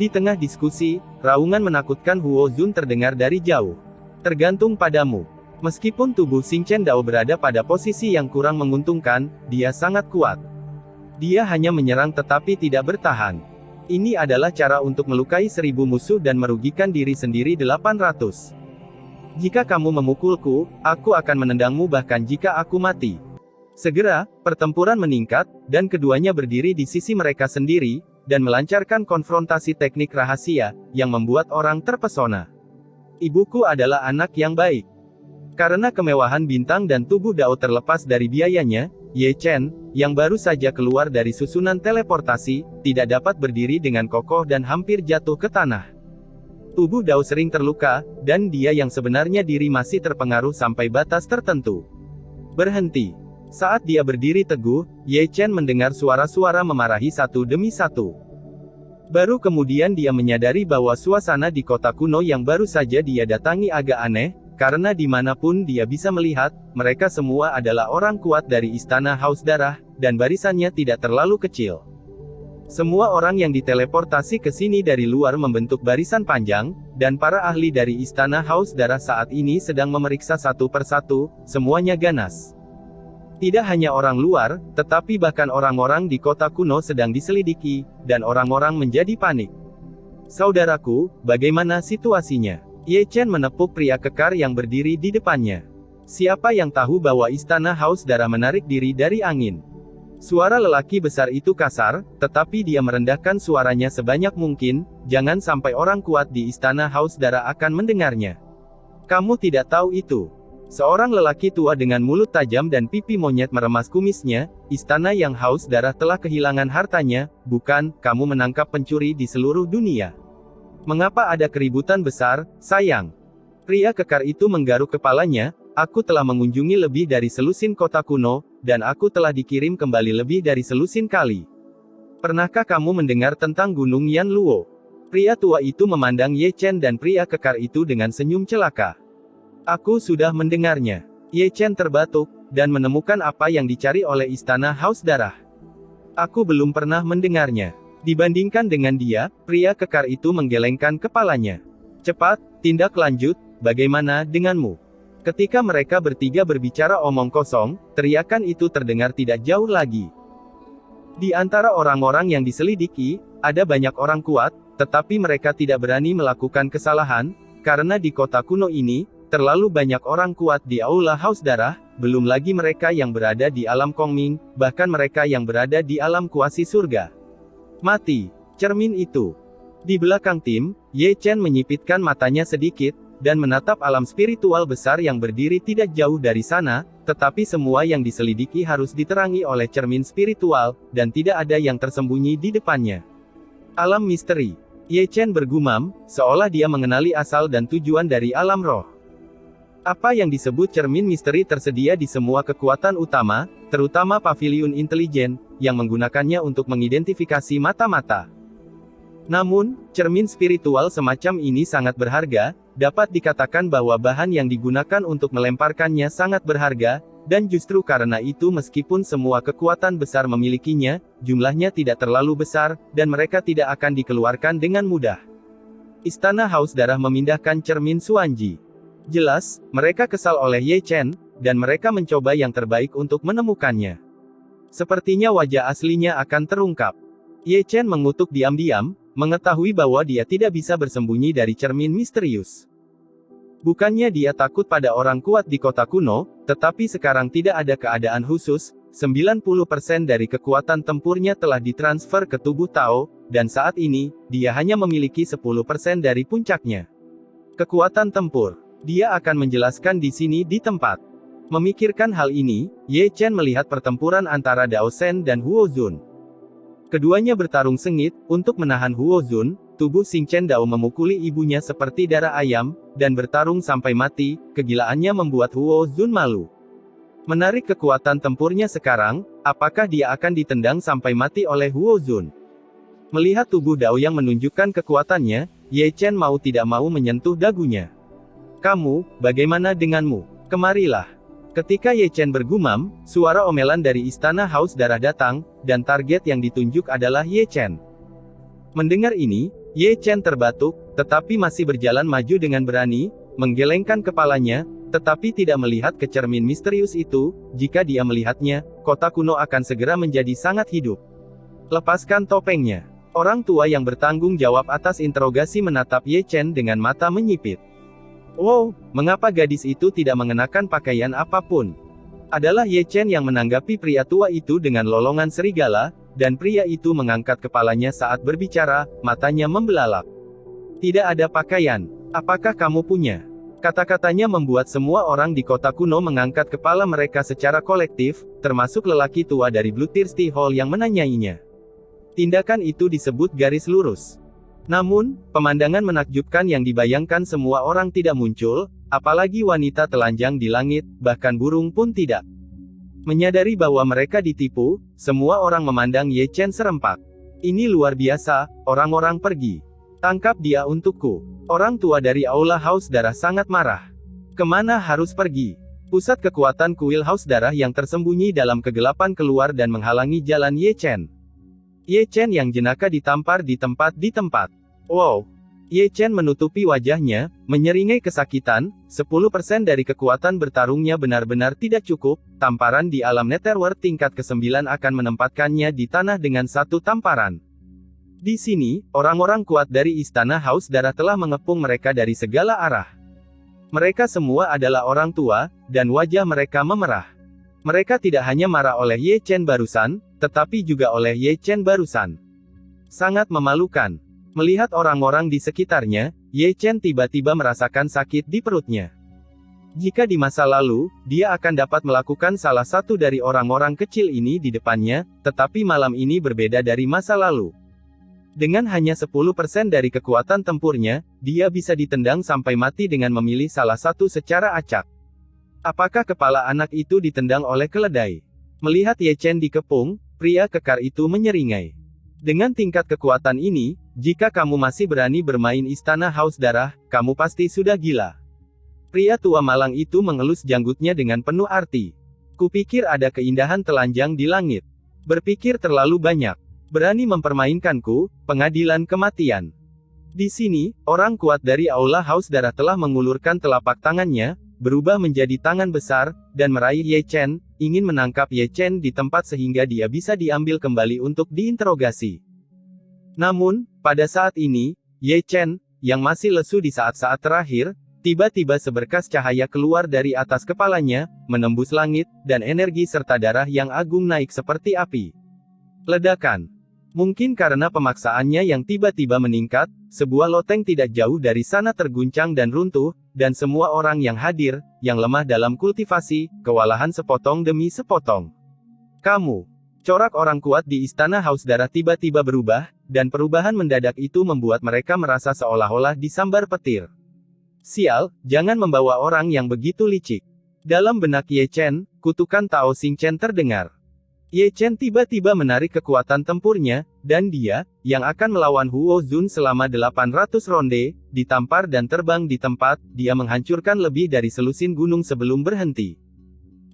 Speaker 2: Di tengah diskusi, raungan menakutkan Huo Zun terdengar dari jauh. Tergantung padamu. Meskipun tubuh Xingchen Dao berada pada posisi yang kurang menguntungkan, dia sangat kuat. Dia hanya menyerang tetapi tidak bertahan. Ini adalah cara untuk melukai 1000 musuh dan merugikan diri sendiri 800. Jika kamu memukulku, aku akan menendangmu bahkan jika aku mati. Segera, pertempuran meningkat, dan keduanya berdiri di sisi mereka sendiri, dan melancarkan konfrontasi teknik rahasia, yang membuat orang terpesona. Ibuku adalah anak yang baik. Karena kemewahan bintang dan tubuh Dao terlepas dari biayanya, Ye Chen, yang baru saja keluar dari susunan teleportasi, tidak dapat berdiri dengan kokoh dan hampir jatuh ke tanah. Tubuh Dao sering terluka, dan dia yang sebenarnya diri masih terpengaruh sampai batas tertentu. Berhenti. Saat dia berdiri teguh, Ye Chen mendengar suara-suara memarahi satu demi satu. Baru kemudian dia menyadari bahwa suasana di kota kuno yang baru saja dia datangi agak aneh, karena dimanapun dia bisa melihat, mereka semua adalah orang kuat dari Istana Haus Darah, dan barisannya tidak terlalu kecil. Semua orang yang diteleportasi ke sini dari luar membentuk barisan panjang, dan para ahli dari Istana Haus Darah saat ini sedang memeriksa satu persatu, semuanya ganas. Tidak hanya orang luar, tetapi bahkan orang-orang di kota kuno sedang diselidiki, dan orang-orang menjadi panik. Saudaraku, bagaimana situasinya? Ye Chen menepuk pria kekar yang berdiri di depannya. Siapa yang tahu bahwa Istana Haus Darah menarik diri dari angin? Suara lelaki besar itu kasar, tetapi dia merendahkan suaranya sebanyak mungkin, jangan sampai orang kuat di Istana Haus Darah akan mendengarnya. Kamu tidak tahu itu. Seorang lelaki tua dengan mulut tajam dan pipi monyet meremas kumisnya, istana yang haus darah telah kehilangan hartanya, bukan, kamu menangkap pencuri di seluruh dunia. Mengapa ada keributan besar, sayang? Pria kekar itu menggaruk kepalanya, aku telah mengunjungi lebih dari selusin kota kuno, dan aku telah dikirim kembali lebih dari selusin kali. Pernahkah kamu mendengar tentang Gunung Yan Luo? Pria tua itu memandang Ye Chen dan pria kekar itu dengan senyum celaka. Aku sudah mendengarnya. Ye Chen terbatuk, dan menemukan apa yang dicari oleh Istana Haus Darah. Aku belum pernah mendengarnya. Dibandingkan dengan dia, pria kekar itu menggelengkan kepalanya. Cepat, tindak lanjut, bagaimana denganmu? Ketika mereka bertiga berbicara omong kosong, teriakan itu terdengar tidak jauh lagi. Di antara orang-orang yang diselidiki, ada banyak orang kuat, tetapi mereka tidak berani melakukan kesalahan, karena di kota kuno ini, terlalu banyak orang kuat di Aula Haus Darah, belum lagi mereka yang berada di alam Kongming, bahkan mereka yang berada di alam kuasi surga. Mati. Cermin itu. Di belakang tim, Ye Chen menyipitkan matanya sedikit, dan menatap alam spiritual besar yang berdiri tidak jauh dari sana, tetapi semua yang diselidiki harus diterangi oleh cermin spiritual, dan tidak ada yang tersembunyi di depannya. Alam misteri. Ye Chen bergumam, seolah dia mengenali asal dan tujuan dari alam roh. Apa yang disebut cermin misteri tersedia di semua kekuatan utama, terutama paviliun intelijen, yang menggunakannya untuk mengidentifikasi mata-mata. Namun, cermin spiritual semacam ini sangat berharga, dapat dikatakan bahwa bahan yang digunakan untuk melemparkannya sangat berharga, dan justru karena itu meskipun semua kekuatan besar memilikinya, jumlahnya tidak terlalu besar, dan mereka tidak akan dikeluarkan dengan mudah. Istana Haus Darah memindahkan cermin Suanji. Jelas, mereka kesal oleh Ye Chen, dan mereka mencoba yang terbaik untuk menemukannya. Sepertinya wajah aslinya akan terungkap. Ye Chen mengutuk diam-diam, mengetahui bahwa dia tidak bisa bersembunyi dari cermin misterius. Bukannya dia takut pada orang kuat di kota kuno, tetapi sekarang tidak ada keadaan khusus, 90% dari kekuatan tempurnya telah ditransfer ke tubuh Tao, dan saat ini, dia hanya memiliki 10% dari puncaknya. Kekuatan tempur. Dia akan menjelaskan di sini di tempat. Memikirkan hal ini, Ye Chen melihat pertempuran antara Dao Shen dan Huo Zun. Keduanya bertarung sengit, untuk menahan Huo Zun, tubuh Xingchen Dao memukuli ibunya seperti darah ayam, dan bertarung sampai mati, kegilaannya membuat Huo Zun malu. Menarik kekuatan tempurnya sekarang, apakah dia akan ditendang sampai mati oleh Huo Zun? Melihat tubuh Dao yang menunjukkan kekuatannya, Ye Chen mau tidak mau menyentuh dagunya. "Kamu, bagaimana denganmu? Kemarilah." Ketika Ye Chen bergumam, suara omelan dari istana Haus Darah datang, dan target yang ditunjuk adalah Ye Chen. Mendengar ini, Ye Chen terbatuk, tetapi masih berjalan maju dengan berani, menggelengkan kepalanya, tetapi tidak melihat ke cermin misterius itu. Jika dia melihatnya, kota kuno akan segera menjadi sangat hidup. "Lepaskan topengnya." Orang tua yang bertanggung jawab atas interogasi menatap Ye Chen dengan mata menyipit. "Wow, mengapa gadis itu tidak mengenakan pakaian apapun?" Adalah Ye Chen yang menanggapi pria tua itu dengan lolongan serigala, dan pria itu mengangkat kepalanya saat berbicara, matanya membelalak. "Tidak ada pakaian. Apakah kamu punya?" Kata-katanya membuat semua orang di kota kuno mengangkat kepala mereka secara kolektif, termasuk lelaki tua dari Blue Thirsty Hall yang menanyainya. Tindakan itu disebut garis lurus. Namun, pemandangan menakjubkan yang dibayangkan semua orang tidak muncul, apalagi wanita telanjang di langit, bahkan burung pun tidak. Menyadari bahwa mereka ditipu, semua orang memandang Ye Chen serempak. "Ini luar biasa, orang-orang pergi. Tangkap dia untukku." Orang tua dari Aula Haus Darah sangat marah. Kemana harus pergi? Pusat kekuatan kuil Haus Darah yang tersembunyi dalam kegelapan keluar dan menghalangi jalan Ye Chen. Ye Chen yang jenaka ditampar di tempat. "Wow." Ye Chen menutupi wajahnya, menyeringai kesakitan. 10% dari kekuatan bertarungnya benar-benar tidak cukup. Tamparan di alam Netherworld tingkat ke-9 akan menempatkannya di tanah dengan satu tamparan. Di sini, orang-orang kuat dari istana Haus Darah telah mengepung mereka dari segala arah. Mereka semua adalah orang tua, dan wajah mereka memerah. Mereka tidak hanya marah oleh Ye Chen barusan, tetapi juga oleh Ye Chen barusan. Sangat memalukan. Melihat orang-orang di sekitarnya, Ye Chen tiba-tiba merasakan sakit di perutnya. Jika di masa lalu, dia akan dapat melakukan salah satu dari orang-orang kecil ini di depannya, tetapi malam ini berbeda dari masa lalu. Dengan hanya 10% dari kekuatan tempurnya, dia bisa ditendang sampai mati dengan memilih salah satu secara acak. Apakah kepala anak itu ditendang oleh keledai? Melihat Ye Chen dikepung, pria kekar itu menyeringai. "Dengan tingkat kekuatan ini, jika kamu masih berani bermain istana Haus Darah, kamu pasti sudah gila." Pria tua malang itu mengelus janggutnya dengan penuh arti. "Kupikir ada keindahan telanjang di langit. Berpikir terlalu banyak. Berani mempermainkanku, pengadilan kematian." Di sini, orang kuat dari Aula Haus Darah telah mengulurkan telapak tangannya, berubah menjadi tangan besar, dan meraih Ye Chen, ingin menangkap Ye Chen di tempat sehingga dia bisa diambil kembali untuk diinterogasi. Namun, pada saat ini, Ye Chen, yang masih lesu di saat-saat terakhir, tiba-tiba seberkas cahaya keluar dari atas kepalanya, menembus langit, dan energi serta darah yang agung naik seperti api. Ledakan. Mungkin karena pemaksaannya yang tiba-tiba meningkat, sebuah loteng tidak jauh dari sana terguncang dan runtuh, dan semua orang yang hadir, yang lemah dalam kultivasi, kewalahan sepotong demi sepotong. "Kamu." Corak orang kuat di istana Haus Darah tiba-tiba berubah, dan perubahan mendadak itu membuat mereka merasa seolah-olah disambar petir. "Sial, jangan membawa orang yang begitu licik." Dalam benak Ye Chen, kutukan Tao Xing Chen terdengar. Ye Chen tiba-tiba menarik kekuatan tempurnya, dan dia, yang akan melawan Huo Zun selama 800 ronde, ditampar dan terbang di tempat, dia menghancurkan lebih dari selusin gunung sebelum berhenti.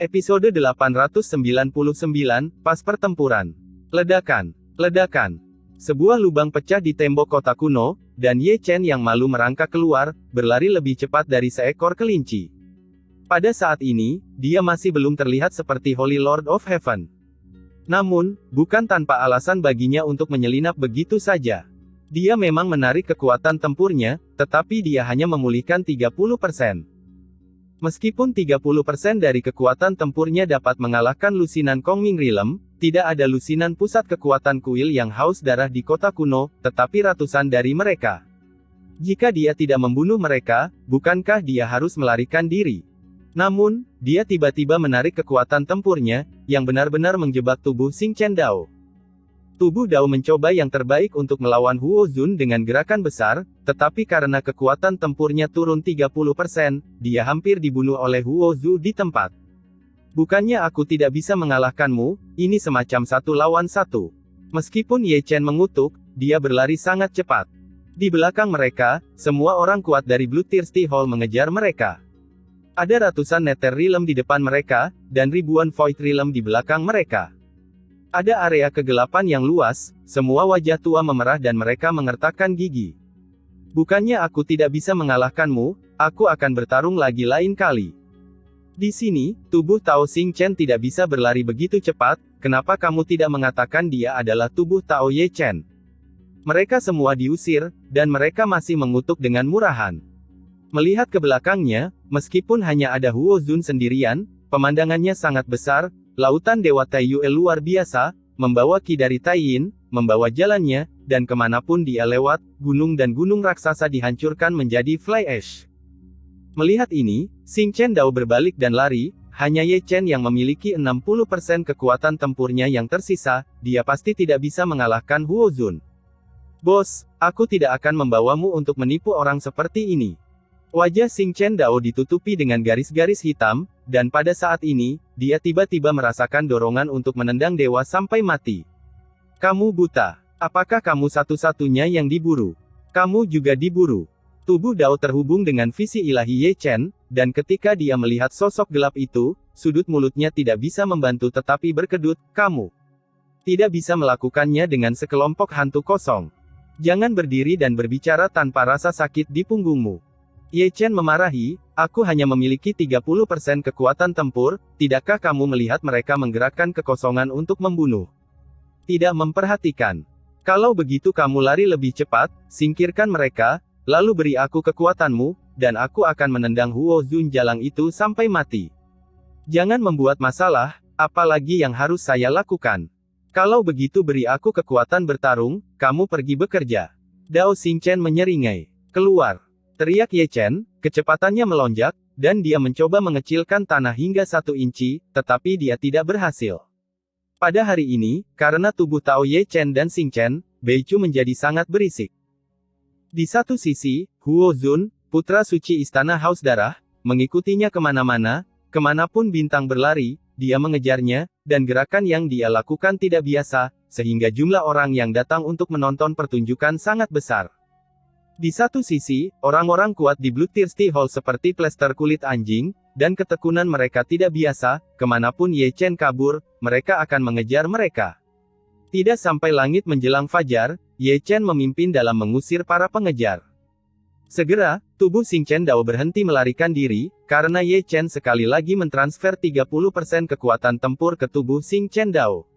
Speaker 2: Episode 899, pas pertempuran. Ledakan. Ledakan. Sebuah lubang pecah di tembok kota kuno, dan Ye Chen yang malu merangkak keluar, berlari lebih cepat dari seekor kelinci. Pada saat ini, dia masih belum terlihat seperti Holy Lord of Heaven. Namun, bukan tanpa alasan baginya untuk menyelinap begitu saja. Dia memang menarik kekuatan tempurnya, tetapi dia hanya memulihkan 30%. Meskipun 30% dari kekuatan tempurnya dapat mengalahkan lusinan Kongming Realm, tidak ada lusinan pusat kekuatan kuil yang Haus Darah di kota kuno, tetapi ratusan dari mereka. Jika dia tidak membunuh mereka, bukankah dia harus melarikan diri? Namun, dia tiba-tiba menarik kekuatan tempurnya, yang benar-benar menjebak tubuh Xing Chen Dao. Tubuh Dao mencoba yang terbaik untuk melawan Huo Zun dengan gerakan besar, tetapi karena kekuatan tempurnya turun 30%, dia hampir dibunuh oleh Huo Zhu di tempat. "Bukannya aku tidak bisa mengalahkanmu, ini semacam 1 lawan 1. Meskipun Ye Chen mengutuk, dia berlari sangat cepat. Di belakang mereka, semua orang kuat dari Bloodthirsty Hall mengejar mereka. Ada ratusan Nether Realm di depan mereka, dan ribuan Void Realm di belakang mereka. Ada area kegelapan yang luas, semua wajah tua memerah dan mereka mengertakkan gigi. Bukannya aku tidak bisa mengalahkanmu, aku akan bertarung lagi lain kali. Di sini, tubuh Tao Xingchen tidak bisa berlari begitu cepat, kenapa kamu tidak mengatakan dia adalah tubuh Tao Ye Chen? Mereka semua diusir, dan mereka masih mengutuk dengan murahan. Melihat ke belakangnya, meskipun hanya ada Huo Zun sendirian, pemandangannya sangat besar, lautan Dewa Taiyue luar biasa, membawa ki dari Taiyin, membawa jalannya, dan kemanapun dia lewat, gunung dan gunung raksasa dihancurkan menjadi fly ash. Melihat ini, Xingchen Dao berbalik dan lari, hanya Ye Chen yang memiliki 60% kekuatan tempurnya yang tersisa, dia pasti tidak bisa mengalahkan Huo Zun. Bos, aku tidak akan membawamu untuk menipu orang seperti ini. Wajah Xingchen Dao ditutupi dengan garis-garis hitam, dan pada saat ini, dia tiba-tiba merasakan dorongan untuk menendang dewa sampai mati. Kamu buta. Apakah kamu satu-satunya yang diburu? Kamu juga diburu. Tubuh Dao terhubung dengan visi ilahi Ye Chen, dan ketika dia melihat sosok gelap itu, sudut mulutnya tidak bisa membantu tetapi berkedut, kamu tidak bisa melakukannya dengan sekelompok hantu kosong. Jangan berdiri dan berbicara tanpa rasa sakit di punggungmu. Ye Chen memarahi, aku hanya memiliki 30% kekuatan tempur, tidakkah kamu melihat mereka menggerakkan kekosongan untuk membunuh? Tidak memperhatikan. Kalau begitu kamu lari lebih cepat, singkirkan mereka, lalu beri aku kekuatanmu, dan aku akan menendang Huo Zun jalang itu sampai mati. Jangan membuat masalah, apalagi yang harus saya lakukan. Kalau begitu beri aku kekuatan bertarung, kamu pergi bekerja. Dao Xingchen menyeringai. Keluar. Teriak Ye Chen, kecepatannya melonjak, dan dia mencoba mengecilkan tanah hingga 1 inci, tetapi dia tidak berhasil. Pada hari ini, karena tubuh Tao Ye Chen dan Xingchen, Beichu menjadi sangat berisik. Di satu sisi, Huo Zun, putra suci Istana Haus Darah, mengikutinya kemana-mana, kemanapun bintang berlari, dia mengejarnya, dan gerakan yang dia lakukan tidak biasa, sehingga jumlah orang yang datang untuk menonton pertunjukan sangat besar. Di satu sisi, orang-orang kuat di Bloodthirsty Hall seperti plester kulit anjing, dan ketekunan mereka tidak biasa, kemanapun Ye Chen kabur, mereka akan mengejar mereka. Tidak sampai langit menjelang fajar, Ye Chen memimpin dalam mengusir para pengejar. Segera, tubuh Xingchen Dao berhenti melarikan diri, karena Ye Chen sekali lagi mentransfer 30% kekuatan tempur ke tubuh Xingchen Dao.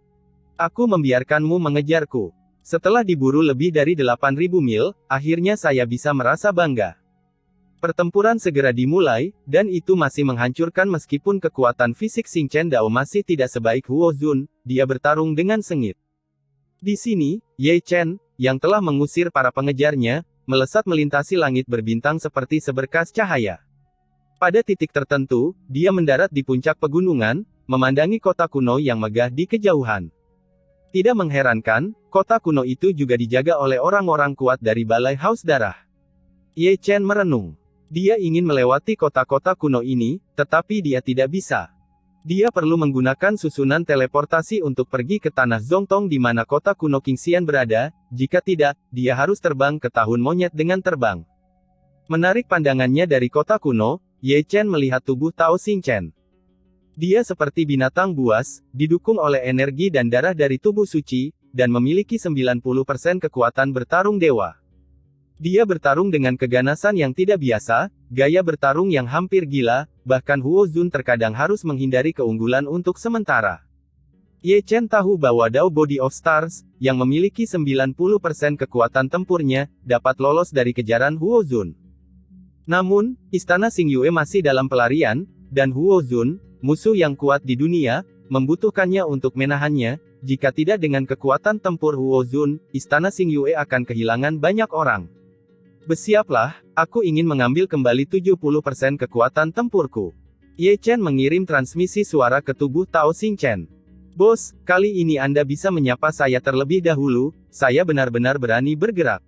Speaker 2: Aku membiarkanmu mengejarku. Setelah diburu lebih dari 8.000 mil, akhirnya saya bisa merasa bangga. Pertempuran segera dimulai, dan itu masih menghancurkan meskipun kekuatan fisik Xingchen Dao masih tidak sebaik Huo Zun, dia bertarung dengan sengit. Di sini, Ye Chen, yang telah mengusir para pengejarnya, melesat melintasi langit berbintang seperti seberkas cahaya. Pada titik tertentu, dia mendarat di puncak pegunungan, memandangi kota kuno yang megah di kejauhan. Tidak mengherankan, kota kuno itu juga dijaga oleh orang-orang kuat dari Balai Haus Darah. Ye Chen merenung. Dia ingin melewati kota-kota kuno ini, tetapi dia tidak bisa. Dia perlu menggunakan susunan teleportasi untuk pergi ke tanah Zongtong di mana kota kuno Qingxian berada, jika tidak, dia harus terbang ke tahun monyet dengan terbang. Menarik pandangannya dari kota kuno, Ye Chen melihat tubuh Tao Xingchen. Dia seperti binatang buas, didukung oleh energi dan darah dari tubuh suci, dan memiliki 90% kekuatan bertarung dewa. Dia bertarung dengan keganasan yang tidak biasa, gaya bertarung yang hampir gila, bahkan Huo Zun terkadang harus menghindari keunggulan untuk sementara. Ye Chen tahu bahwa Dao Body of Stars, yang memiliki 90% kekuatan tempurnya, dapat lolos dari kejaran Huo Zun. Namun, Istana Xingyue masih dalam pelarian, dan Huo Zun, musuh yang kuat di dunia, membutuhkannya untuk menahannya. Jika tidak dengan kekuatan tempur Huo Zun, Istana Xingyue akan kehilangan banyak orang. Bersiaplah, aku ingin mengambil kembali 70% kekuatan tempurku. Ye Chen mengirim transmisi suara ke tubuh Tao Xingchen. Bos, kali ini Anda bisa menyapa saya terlebih dahulu, saya benar-benar berani bergerak.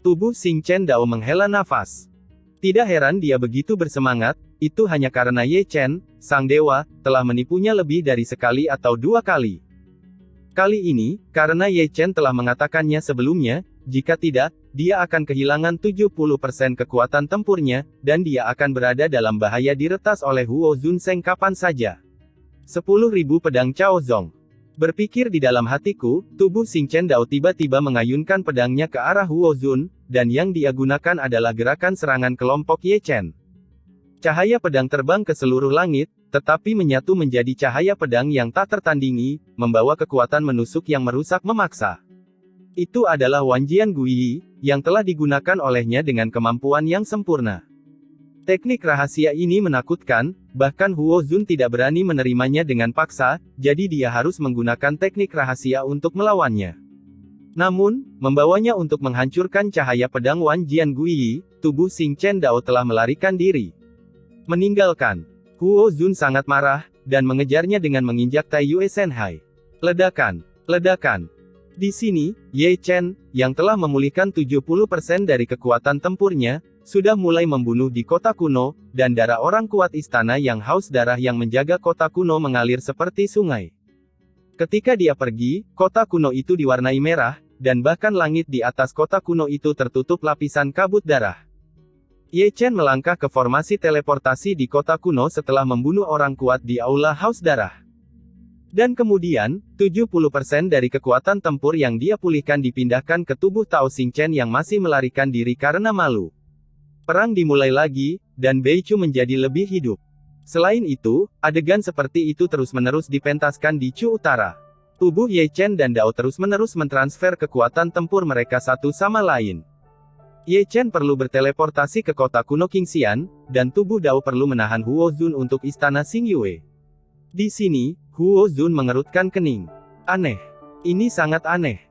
Speaker 2: Tubuh Xingchen Dao menghela nafas. Tidak heran dia begitu bersemangat, itu hanya karena Ye Chen, sang dewa, telah menipunya lebih dari sekali atau 2 kali. Kali ini, karena Ye Chen telah mengatakannya sebelumnya, jika tidak, dia akan kehilangan 70% kekuatan tempurnya, dan dia akan berada dalam bahaya diretas oleh Huo Zunseng kapan saja. 10.000 pedang Cao Zong. Berpikir di dalam hatiku, tubuh Xing Chen Dao tiba-tiba mengayunkan pedangnya ke arah Huo Zun, dan yang dia gunakan adalah gerakan serangan kelompok Ye Chen. Cahaya pedang terbang ke seluruh langit, tetapi menyatu menjadi cahaya pedang yang tak tertandingi, membawa kekuatan menusuk yang merusak memaksa. Itu adalah Wanjian Guiyi, yang telah digunakan olehnya dengan kemampuan yang sempurna. Teknik rahasia ini menakutkan, bahkan Huo Zun tidak berani menerimanya dengan paksa, jadi dia harus menggunakan teknik rahasia untuk melawannya. Namun, membawanya untuk menghancurkan cahaya pedang Wanjian Guiyi, tubuh Xing Chen Dao telah melarikan diri. Meninggalkan. Huo Zun sangat marah, dan mengejarnya dengan menginjak Tai Yue Senhai. Ledakan. Ledakan. Di sini, Ye Chen, yang telah memulihkan 70% dari kekuatan tempurnya, sudah mulai membunuh di kota kuno, dan darah orang kuat istana yang haus darah yang menjaga kota kuno mengalir seperti sungai. Ketika dia pergi, kota kuno itu diwarnai merah, dan bahkan langit di atas kota kuno itu tertutup lapisan kabut darah. Ye Chen melangkah ke formasi teleportasi di kota kuno setelah membunuh orang kuat di aula haus darah. Dan kemudian, 70% dari kekuatan tempur yang dia pulihkan dipindahkan ke tubuh Tao Xing Chen yang masih melarikan diri karena malu. Perang dimulai lagi, dan Beichu menjadi lebih hidup. Selain itu, adegan seperti itu terus-menerus dipentaskan di Chu Utara. Tubuh Ye Chen dan Dao terus-menerus mentransfer kekuatan tempur mereka satu sama lain. Ye Chen perlu berteleportasi ke kota kuno Qingxian, dan tubuh Dao perlu menahan Huo Zun untuk istana Xingyue. Di sini, Huo Zun mengerutkan kening. Aneh. Ini sangat aneh.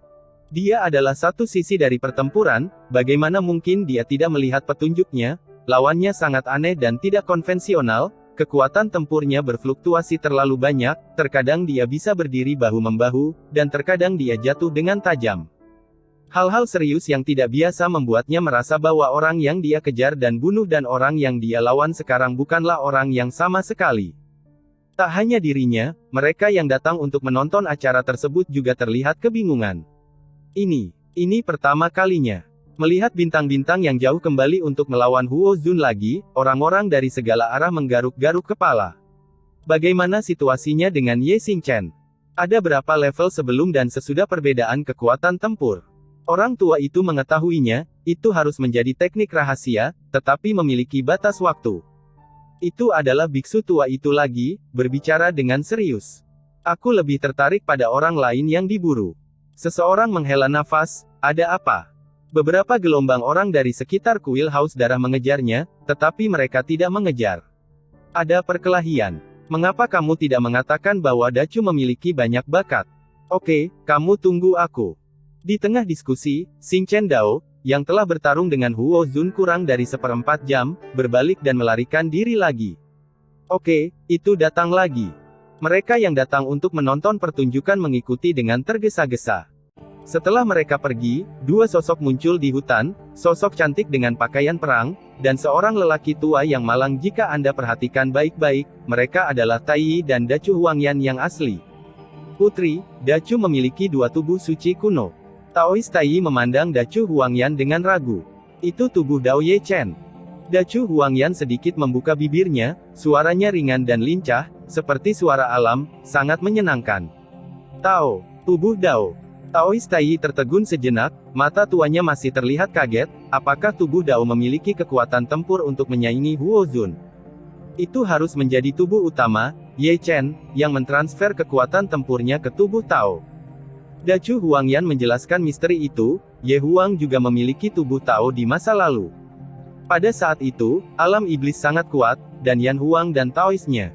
Speaker 2: Dia adalah satu sisi dari pertempuran, bagaimana mungkin dia tidak melihat petunjuknya, lawannya sangat aneh dan tidak konvensional, kekuatan tempurnya berfluktuasi terlalu banyak, terkadang dia bisa berdiri bahu-membahu, dan terkadang dia jatuh dengan tajam. Hal-hal serius yang tidak biasa membuatnya merasa bahwa orang yang dia kejar dan bunuh dan orang yang dia lawan sekarang bukanlah orang yang sama sekali. Tak hanya dirinya, mereka yang datang untuk menonton acara tersebut juga terlihat kebingungan. Ini pertama kalinya. Melihat bintang-bintang yang jauh kembali untuk melawan Huo Zun lagi, orang-orang dari segala arah menggaruk-garuk kepala. Bagaimana situasinya dengan Ye Xing Chen? Ada berapa level sebelum dan sesudah perbedaan kekuatan tempur? Orang tua itu mengetahuinya, itu harus menjadi teknik rahasia, tetapi memiliki batas waktu. Itu adalah biksu tua itu lagi, berbicara dengan serius. Aku lebih tertarik pada orang lain yang diburu. Seseorang menghela nafas, ada apa? Beberapa gelombang orang dari sekitar kuil haus darah mengejarnya, tetapi mereka tidak mengejar. Ada perkelahian. Mengapa kamu tidak mengatakan bahwa Dacu memiliki banyak bakat? Oke, kamu tunggu aku. Di tengah diskusi, Xing Chen Dao, yang telah bertarung dengan Huo Zun kurang dari 1/4 jam, berbalik dan melarikan diri lagi. Oke, itu datang lagi. Mereka yang datang untuk menonton pertunjukan mengikuti dengan tergesa-gesa. Setelah mereka pergi, dua sosok muncul di hutan, sosok cantik dengan pakaian perang, dan seorang lelaki tua yang malang jika Anda perhatikan baik-baik, mereka adalah Tai Yi dan Dacu Huangyan yang asli. Putri, Dacu memiliki dua tubuh suci kuno. Taois Tai Yi memandang Dacu Huangyan dengan ragu. Itu tubuh Dao Ye Chen. Dacu Huangyan sedikit membuka bibirnya, suaranya ringan dan lincah, seperti suara alam, sangat menyenangkan. Tao, tubuh Dao. Taois Tai Yi tertegun sejenak, mata tuanya masih terlihat kaget, apakah tubuh Dao memiliki kekuatan tempur untuk menyaingi Huo Zun? Itu harus menjadi tubuh utama, Ye Chen, yang mentransfer kekuatan tempurnya ke tubuh Tao. Dacu Huangyan menjelaskan misteri itu, Ye Huang juga memiliki tubuh Tao di masa lalu. Pada saat itu, alam iblis sangat kuat, dan Yan Huang dan Taoisnya.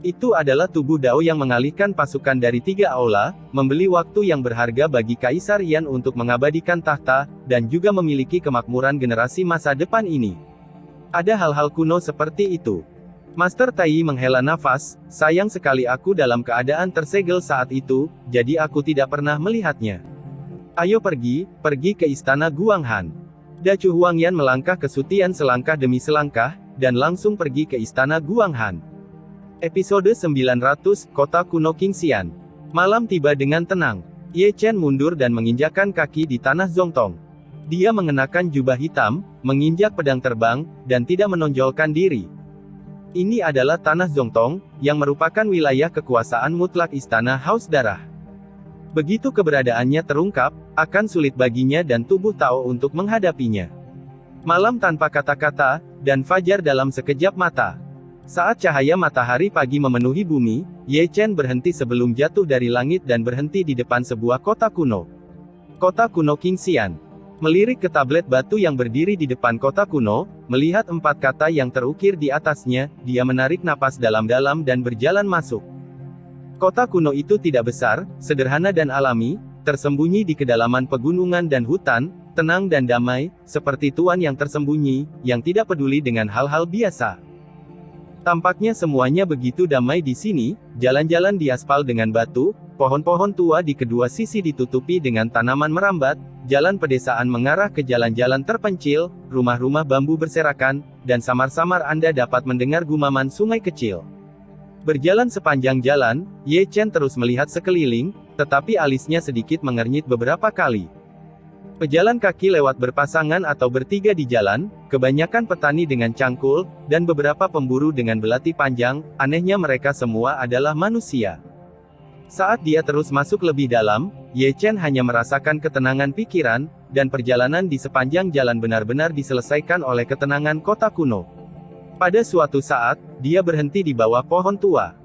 Speaker 2: Itu adalah tubuh Dao yang mengalihkan pasukan dari 3 aula, membeli waktu yang berharga bagi Kaisar Yan untuk mengabadikan tahta, dan juga memiliki kemakmuran generasi masa depan ini. Ada hal-hal kuno seperti itu. Master Tai Yi menghela nafas, sayang sekali aku dalam keadaan tersegel saat itu, jadi aku tidak pernah melihatnya. Ayo pergi ke istana Guanghan. Dacu Huangyan melangkah ke Sutian selangkah demi selangkah, dan langsung pergi ke istana Guanghan. Episode 900, Kota Kuno Qingxian. Malam tiba dengan tenang. Ye Chen mundur dan menginjakkan kaki di tanah Zongtong. Dia mengenakan jubah hitam, menginjak pedang terbang, dan tidak menonjolkan diri. Ini adalah tanah Zongtong, yang merupakan wilayah kekuasaan mutlak Istana Haus Darah. Begitu keberadaannya terungkap, akan sulit baginya dan tubuh Tao untuk menghadapinya. Malam tanpa kata-kata, dan fajar dalam sekejap mata. Saat cahaya matahari pagi memenuhi bumi, Ye Chen berhenti sebelum jatuh dari langit dan berhenti di depan sebuah kota kuno. Kota kuno Qingxian. Melirik ke tablet batu yang berdiri di depan kota kuno, melihat 4 kata yang terukir di atasnya, dia menarik napas dalam-dalam dan berjalan masuk. Kota kuno itu tidak besar, sederhana dan alami, tersembunyi di kedalaman pegunungan dan hutan, tenang dan damai, seperti tuan yang tersembunyi, yang tidak peduli dengan hal-hal biasa. Tampaknya semuanya begitu damai di sini, jalan-jalan di aspal dengan batu, pohon-pohon tua di kedua sisi ditutupi dengan tanaman merambat, jalan pedesaan mengarah ke jalan-jalan terpencil, rumah-rumah bambu berserakan, dan samar-samar Anda dapat mendengar gumaman sungai kecil. Berjalan sepanjang jalan, Ye Chen terus melihat sekeliling, tetapi alisnya sedikit mengernyit beberapa kali. Pejalan kaki lewat berpasangan atau bertiga di jalan, kebanyakan petani dengan cangkul, dan beberapa pemburu dengan belati panjang, anehnya mereka semua adalah manusia. Saat dia terus masuk lebih dalam, Ye Chen hanya merasakan ketenangan pikiran, dan perjalanan di sepanjang jalan benar-benar diselesaikan oleh ketenangan kota kuno. Pada suatu saat, dia berhenti di bawah pohon tua.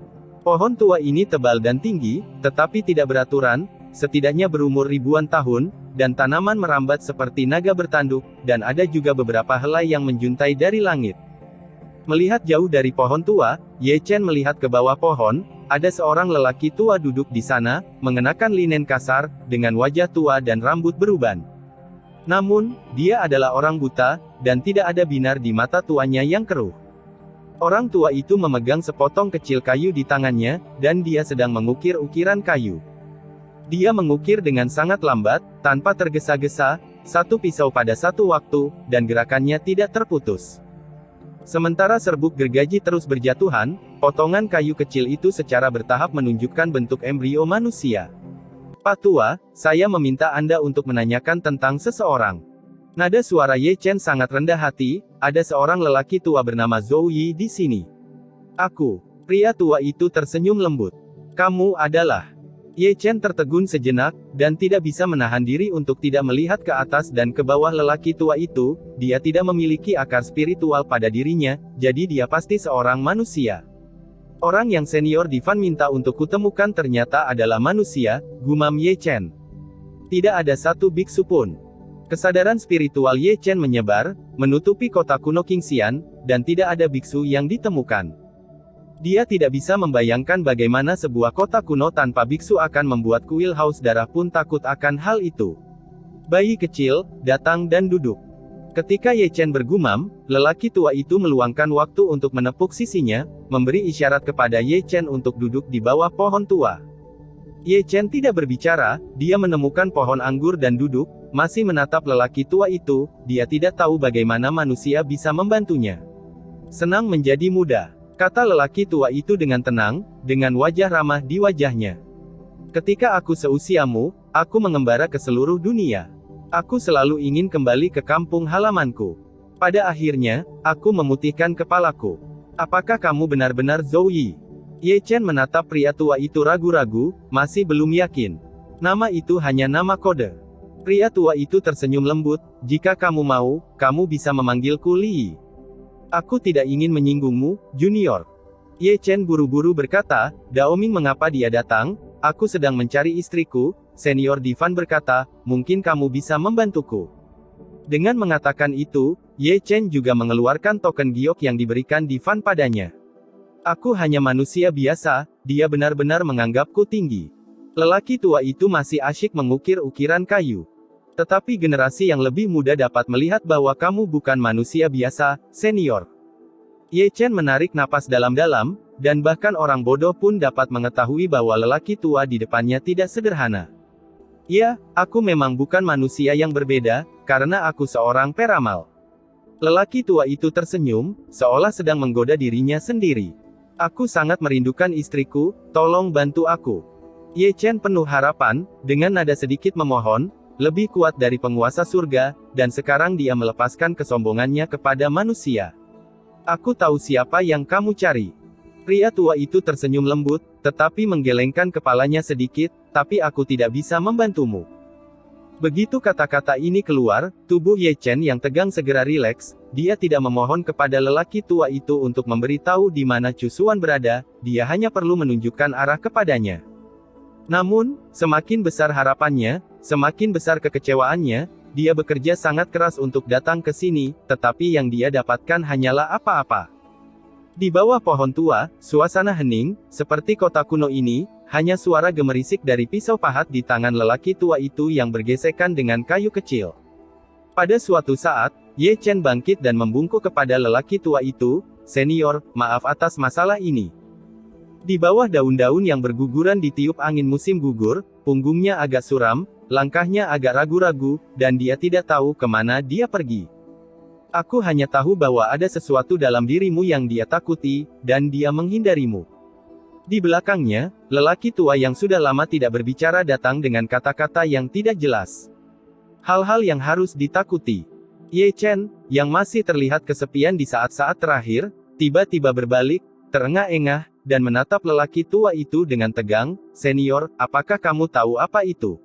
Speaker 2: Pohon tua ini tebal dan tinggi, tetapi tidak beraturan, setidaknya berumur ribuan tahun, dan tanaman merambat seperti naga bertanduk, dan ada juga beberapa helai yang menjuntai dari langit. Melihat jauh dari pohon tua, Ye Chen melihat ke bawah pohon, ada seorang lelaki tua duduk di sana, mengenakan linen kasar, dengan wajah tua dan rambut beruban. Namun, dia adalah orang buta, dan tidak ada binar di mata tuanya yang keruh. Orang tua itu memegang sepotong kecil kayu di tangannya, dan dia sedang mengukir ukiran kayu. Dia mengukir dengan sangat lambat, tanpa tergesa-gesa, satu pisau pada satu waktu, dan gerakannya tidak terputus. Sementara serbuk gergaji terus berjatuhan, potongan kayu kecil itu secara bertahap menunjukkan bentuk embrio manusia. Pak Tua, saya meminta Anda untuk menanyakan tentang seseorang. Nada suara Ye Chen sangat rendah hati, ada seorang lelaki tua bernama Zhou Yi di sini. Aku. Pria tua itu tersenyum lembut. Kamu adalah... Ye Chen tertegun sejenak, dan tidak bisa menahan diri untuk tidak melihat ke atas dan ke bawah lelaki tua itu. Dia tidak memiliki akar spiritual pada dirinya, jadi dia pasti seorang manusia. Orang yang senior Divan minta untuk kutemukan ternyata adalah manusia, gumam Ye Chen. Tidak ada satu biksu pun. Kesadaran spiritual Ye Chen menyebar, menutupi kota kuno Qingxian, dan tidak ada biksu yang ditemukan. Dia tidak bisa membayangkan bagaimana sebuah kota kuno tanpa biksu akan membuat kuil Haus Darah pun takut akan hal itu. Bayi kecil, datang dan duduk. Ketika Ye Chen bergumam, lelaki tua itu meluangkan waktu untuk menepuk sisinya, memberi isyarat kepada Ye Chen untuk duduk di bawah pohon tua. Ye Chen tidak berbicara, dia menemukan pohon anggur dan duduk, masih menatap lelaki tua itu, dia tidak tahu bagaimana manusia bisa membantunya. Senang menjadi muda. Kata lelaki tua itu dengan tenang, dengan wajah ramah di wajahnya. Ketika aku seusiamu, aku mengembara ke seluruh dunia. Aku selalu ingin kembali ke kampung halamanku. Pada akhirnya, aku memutihkan kepalaku. Apakah kamu benar-benar Zhou Yi? Ye Chen menatap pria tua itu ragu-ragu, masih belum yakin. Nama itu hanya nama kode. Pria tua itu tersenyum lembut, jika kamu mau, kamu bisa memanggilku Li Yi. Aku tidak ingin menyinggungmu, Junior. Ye Chen buru-buru berkata, Daoming mengapa dia datang? Aku sedang mencari istriku, Senior Divan berkata, mungkin kamu bisa membantuku. Dengan mengatakan itu, Ye Chen juga mengeluarkan token giok yang diberikan Divan padanya. Aku hanya manusia biasa, dia benar-benar menganggapku tinggi. Lelaki tua itu masih asyik mengukir ukiran kayu. Tetapi generasi yang lebih muda dapat melihat bahwa kamu bukan manusia biasa, senior. Ye Chen menarik napas dalam-dalam, dan bahkan orang bodoh pun dapat mengetahui bahwa lelaki tua di depannya tidak sederhana. Ya, aku memang bukan manusia yang berbeda, karena aku seorang peramal. Lelaki tua itu tersenyum, seolah sedang menggoda dirinya sendiri. Aku sangat merindukan istriku, tolong bantu aku. Ye Chen penuh harapan, dengan nada sedikit memohon, lebih kuat dari penguasa surga, dan sekarang dia melepaskan kesombongannya kepada manusia. Aku tahu siapa yang kamu cari. Pria tua itu tersenyum lembut, tetapi menggelengkan kepalanya sedikit, tapi aku tidak bisa membantumu. Begitu kata-kata ini keluar, tubuh Ye Chen yang tegang segera rileks, dia tidak memohon kepada lelaki tua itu untuk memberitahu di mana Chu Xuan berada, dia hanya perlu menunjukkan arah kepadanya. Namun, semakin besar harapannya, semakin besar kekecewaannya, dia bekerja sangat keras untuk datang ke sini, tetapi yang dia dapatkan hanyalah apa-apa. Di bawah pohon tua, suasana hening, seperti kota kuno ini, hanya suara gemerisik dari pisau pahat di tangan lelaki tua itu yang bergesekan dengan kayu kecil. Pada suatu saat, Ye Chen bangkit dan membungkuk kepada lelaki tua itu, "Senior, maaf atas masalah ini." Di bawah daun-daun yang berguguran ditiup angin musim gugur, punggungnya agak suram, langkahnya agak ragu-ragu, dan dia tidak tahu kemana dia pergi. Aku hanya tahu bahwa ada sesuatu dalam dirimu yang dia takuti, dan dia menghindarimu. Di belakangnya, lelaki tua yang sudah lama tidak berbicara datang dengan kata-kata yang tidak jelas. Hal-hal yang harus ditakuti. Ye Chen, yang masih terlihat kesepian di saat-saat terakhir, tiba-tiba berbalik, terengah-engah, dan menatap lelaki tua itu dengan tegang. "Senior, apakah kamu tahu apa itu?"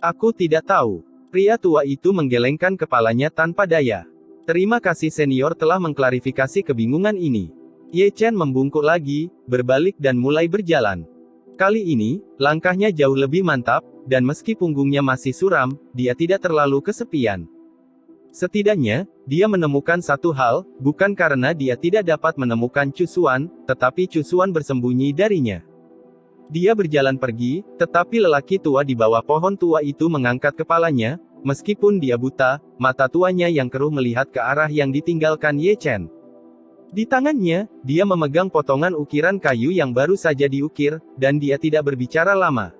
Speaker 2: "Aku tidak tahu." Pria tua itu menggelengkan kepalanya tanpa daya. "Terima kasih senior telah mengklarifikasi kebingungan ini." Ye Chen membungkuk lagi, berbalik dan mulai berjalan. Kali ini, langkahnya jauh lebih mantap, dan meski punggungnya masih suram, dia tidak terlalu kesepian. Setidaknya, dia menemukan satu hal, bukan karena dia tidak dapat menemukan Chu Xuan, tetapi Chu Xuan bersembunyi darinya. Dia berjalan pergi, tetapi lelaki tua di bawah pohon tua itu mengangkat kepalanya, meskipun dia buta, mata tuanya yang keruh melihat ke arah yang ditinggalkan Ye Chen. Di tangannya, dia memegang potongan ukiran kayu yang baru saja diukir, dan dia tidak berbicara lama.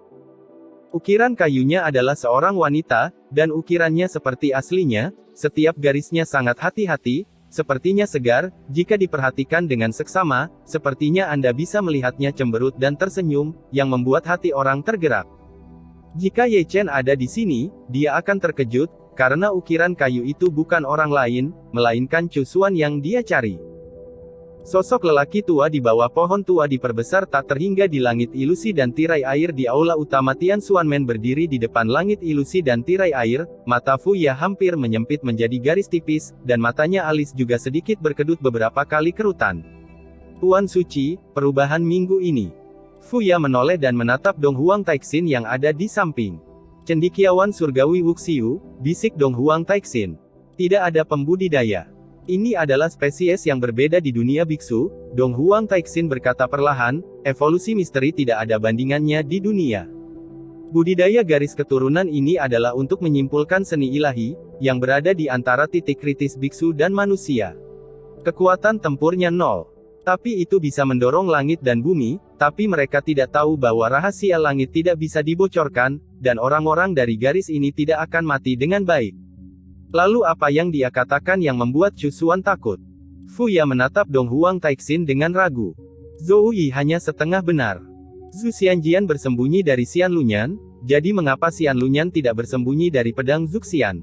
Speaker 2: Ukiran kayunya adalah seorang wanita, dan ukirannya seperti aslinya, setiap garisnya sangat hati-hati, sepertinya segar, jika diperhatikan dengan seksama, sepertinya Anda bisa melihatnya cemberut dan tersenyum, yang membuat hati orang tergerak. Jika Ye Chen ada di sini, dia akan terkejut, karena ukiran kayu itu bukan orang lain, melainkan Chu Xuan yang dia cari. Sosok lelaki tua di bawah pohon tua diperbesar tak terhingga di langit ilusi dan tirai air di aula utama Tian Xuanmen berdiri di depan langit ilusi dan tirai air, mata Fu Ya hampir menyempit menjadi garis tipis, dan matanya alis juga sedikit berkedut beberapa kali kerutan. "Tuan Suci, perubahan minggu ini." Fu Ya menoleh dan menatap Dong Huang Taixin yang ada di samping. "Cendekiawan surgawi Wuxiu," bisik Dong Huang Taixin. "Tidak ada pembudidaya. Ini adalah spesies yang berbeda di dunia biksu," Dong Huang Taixin berkata perlahan, "evolusi misteri tidak ada bandingannya di dunia. Budidaya garis keturunan ini adalah untuk menyimpulkan seni ilahi, yang berada di antara titik kritis biksu dan manusia. Kekuatan tempurnya nol. Tapi itu bisa mendorong langit dan bumi, tapi mereka tidak tahu bahwa rahasia langit tidak bisa dibocorkan, dan orang-orang dari garis ini tidak akan mati dengan baik." Lalu apa yang dia katakan yang membuat Chu Xuan takut? Fu Ya menatap Dong Huang Taixin dengan ragu. "Zhou Yi hanya setengah benar. Zhu Xianjian bersembunyi dari Xian Lunyan, jadi mengapa Xian Lunyan tidak bersembunyi dari pedang Zuxian?"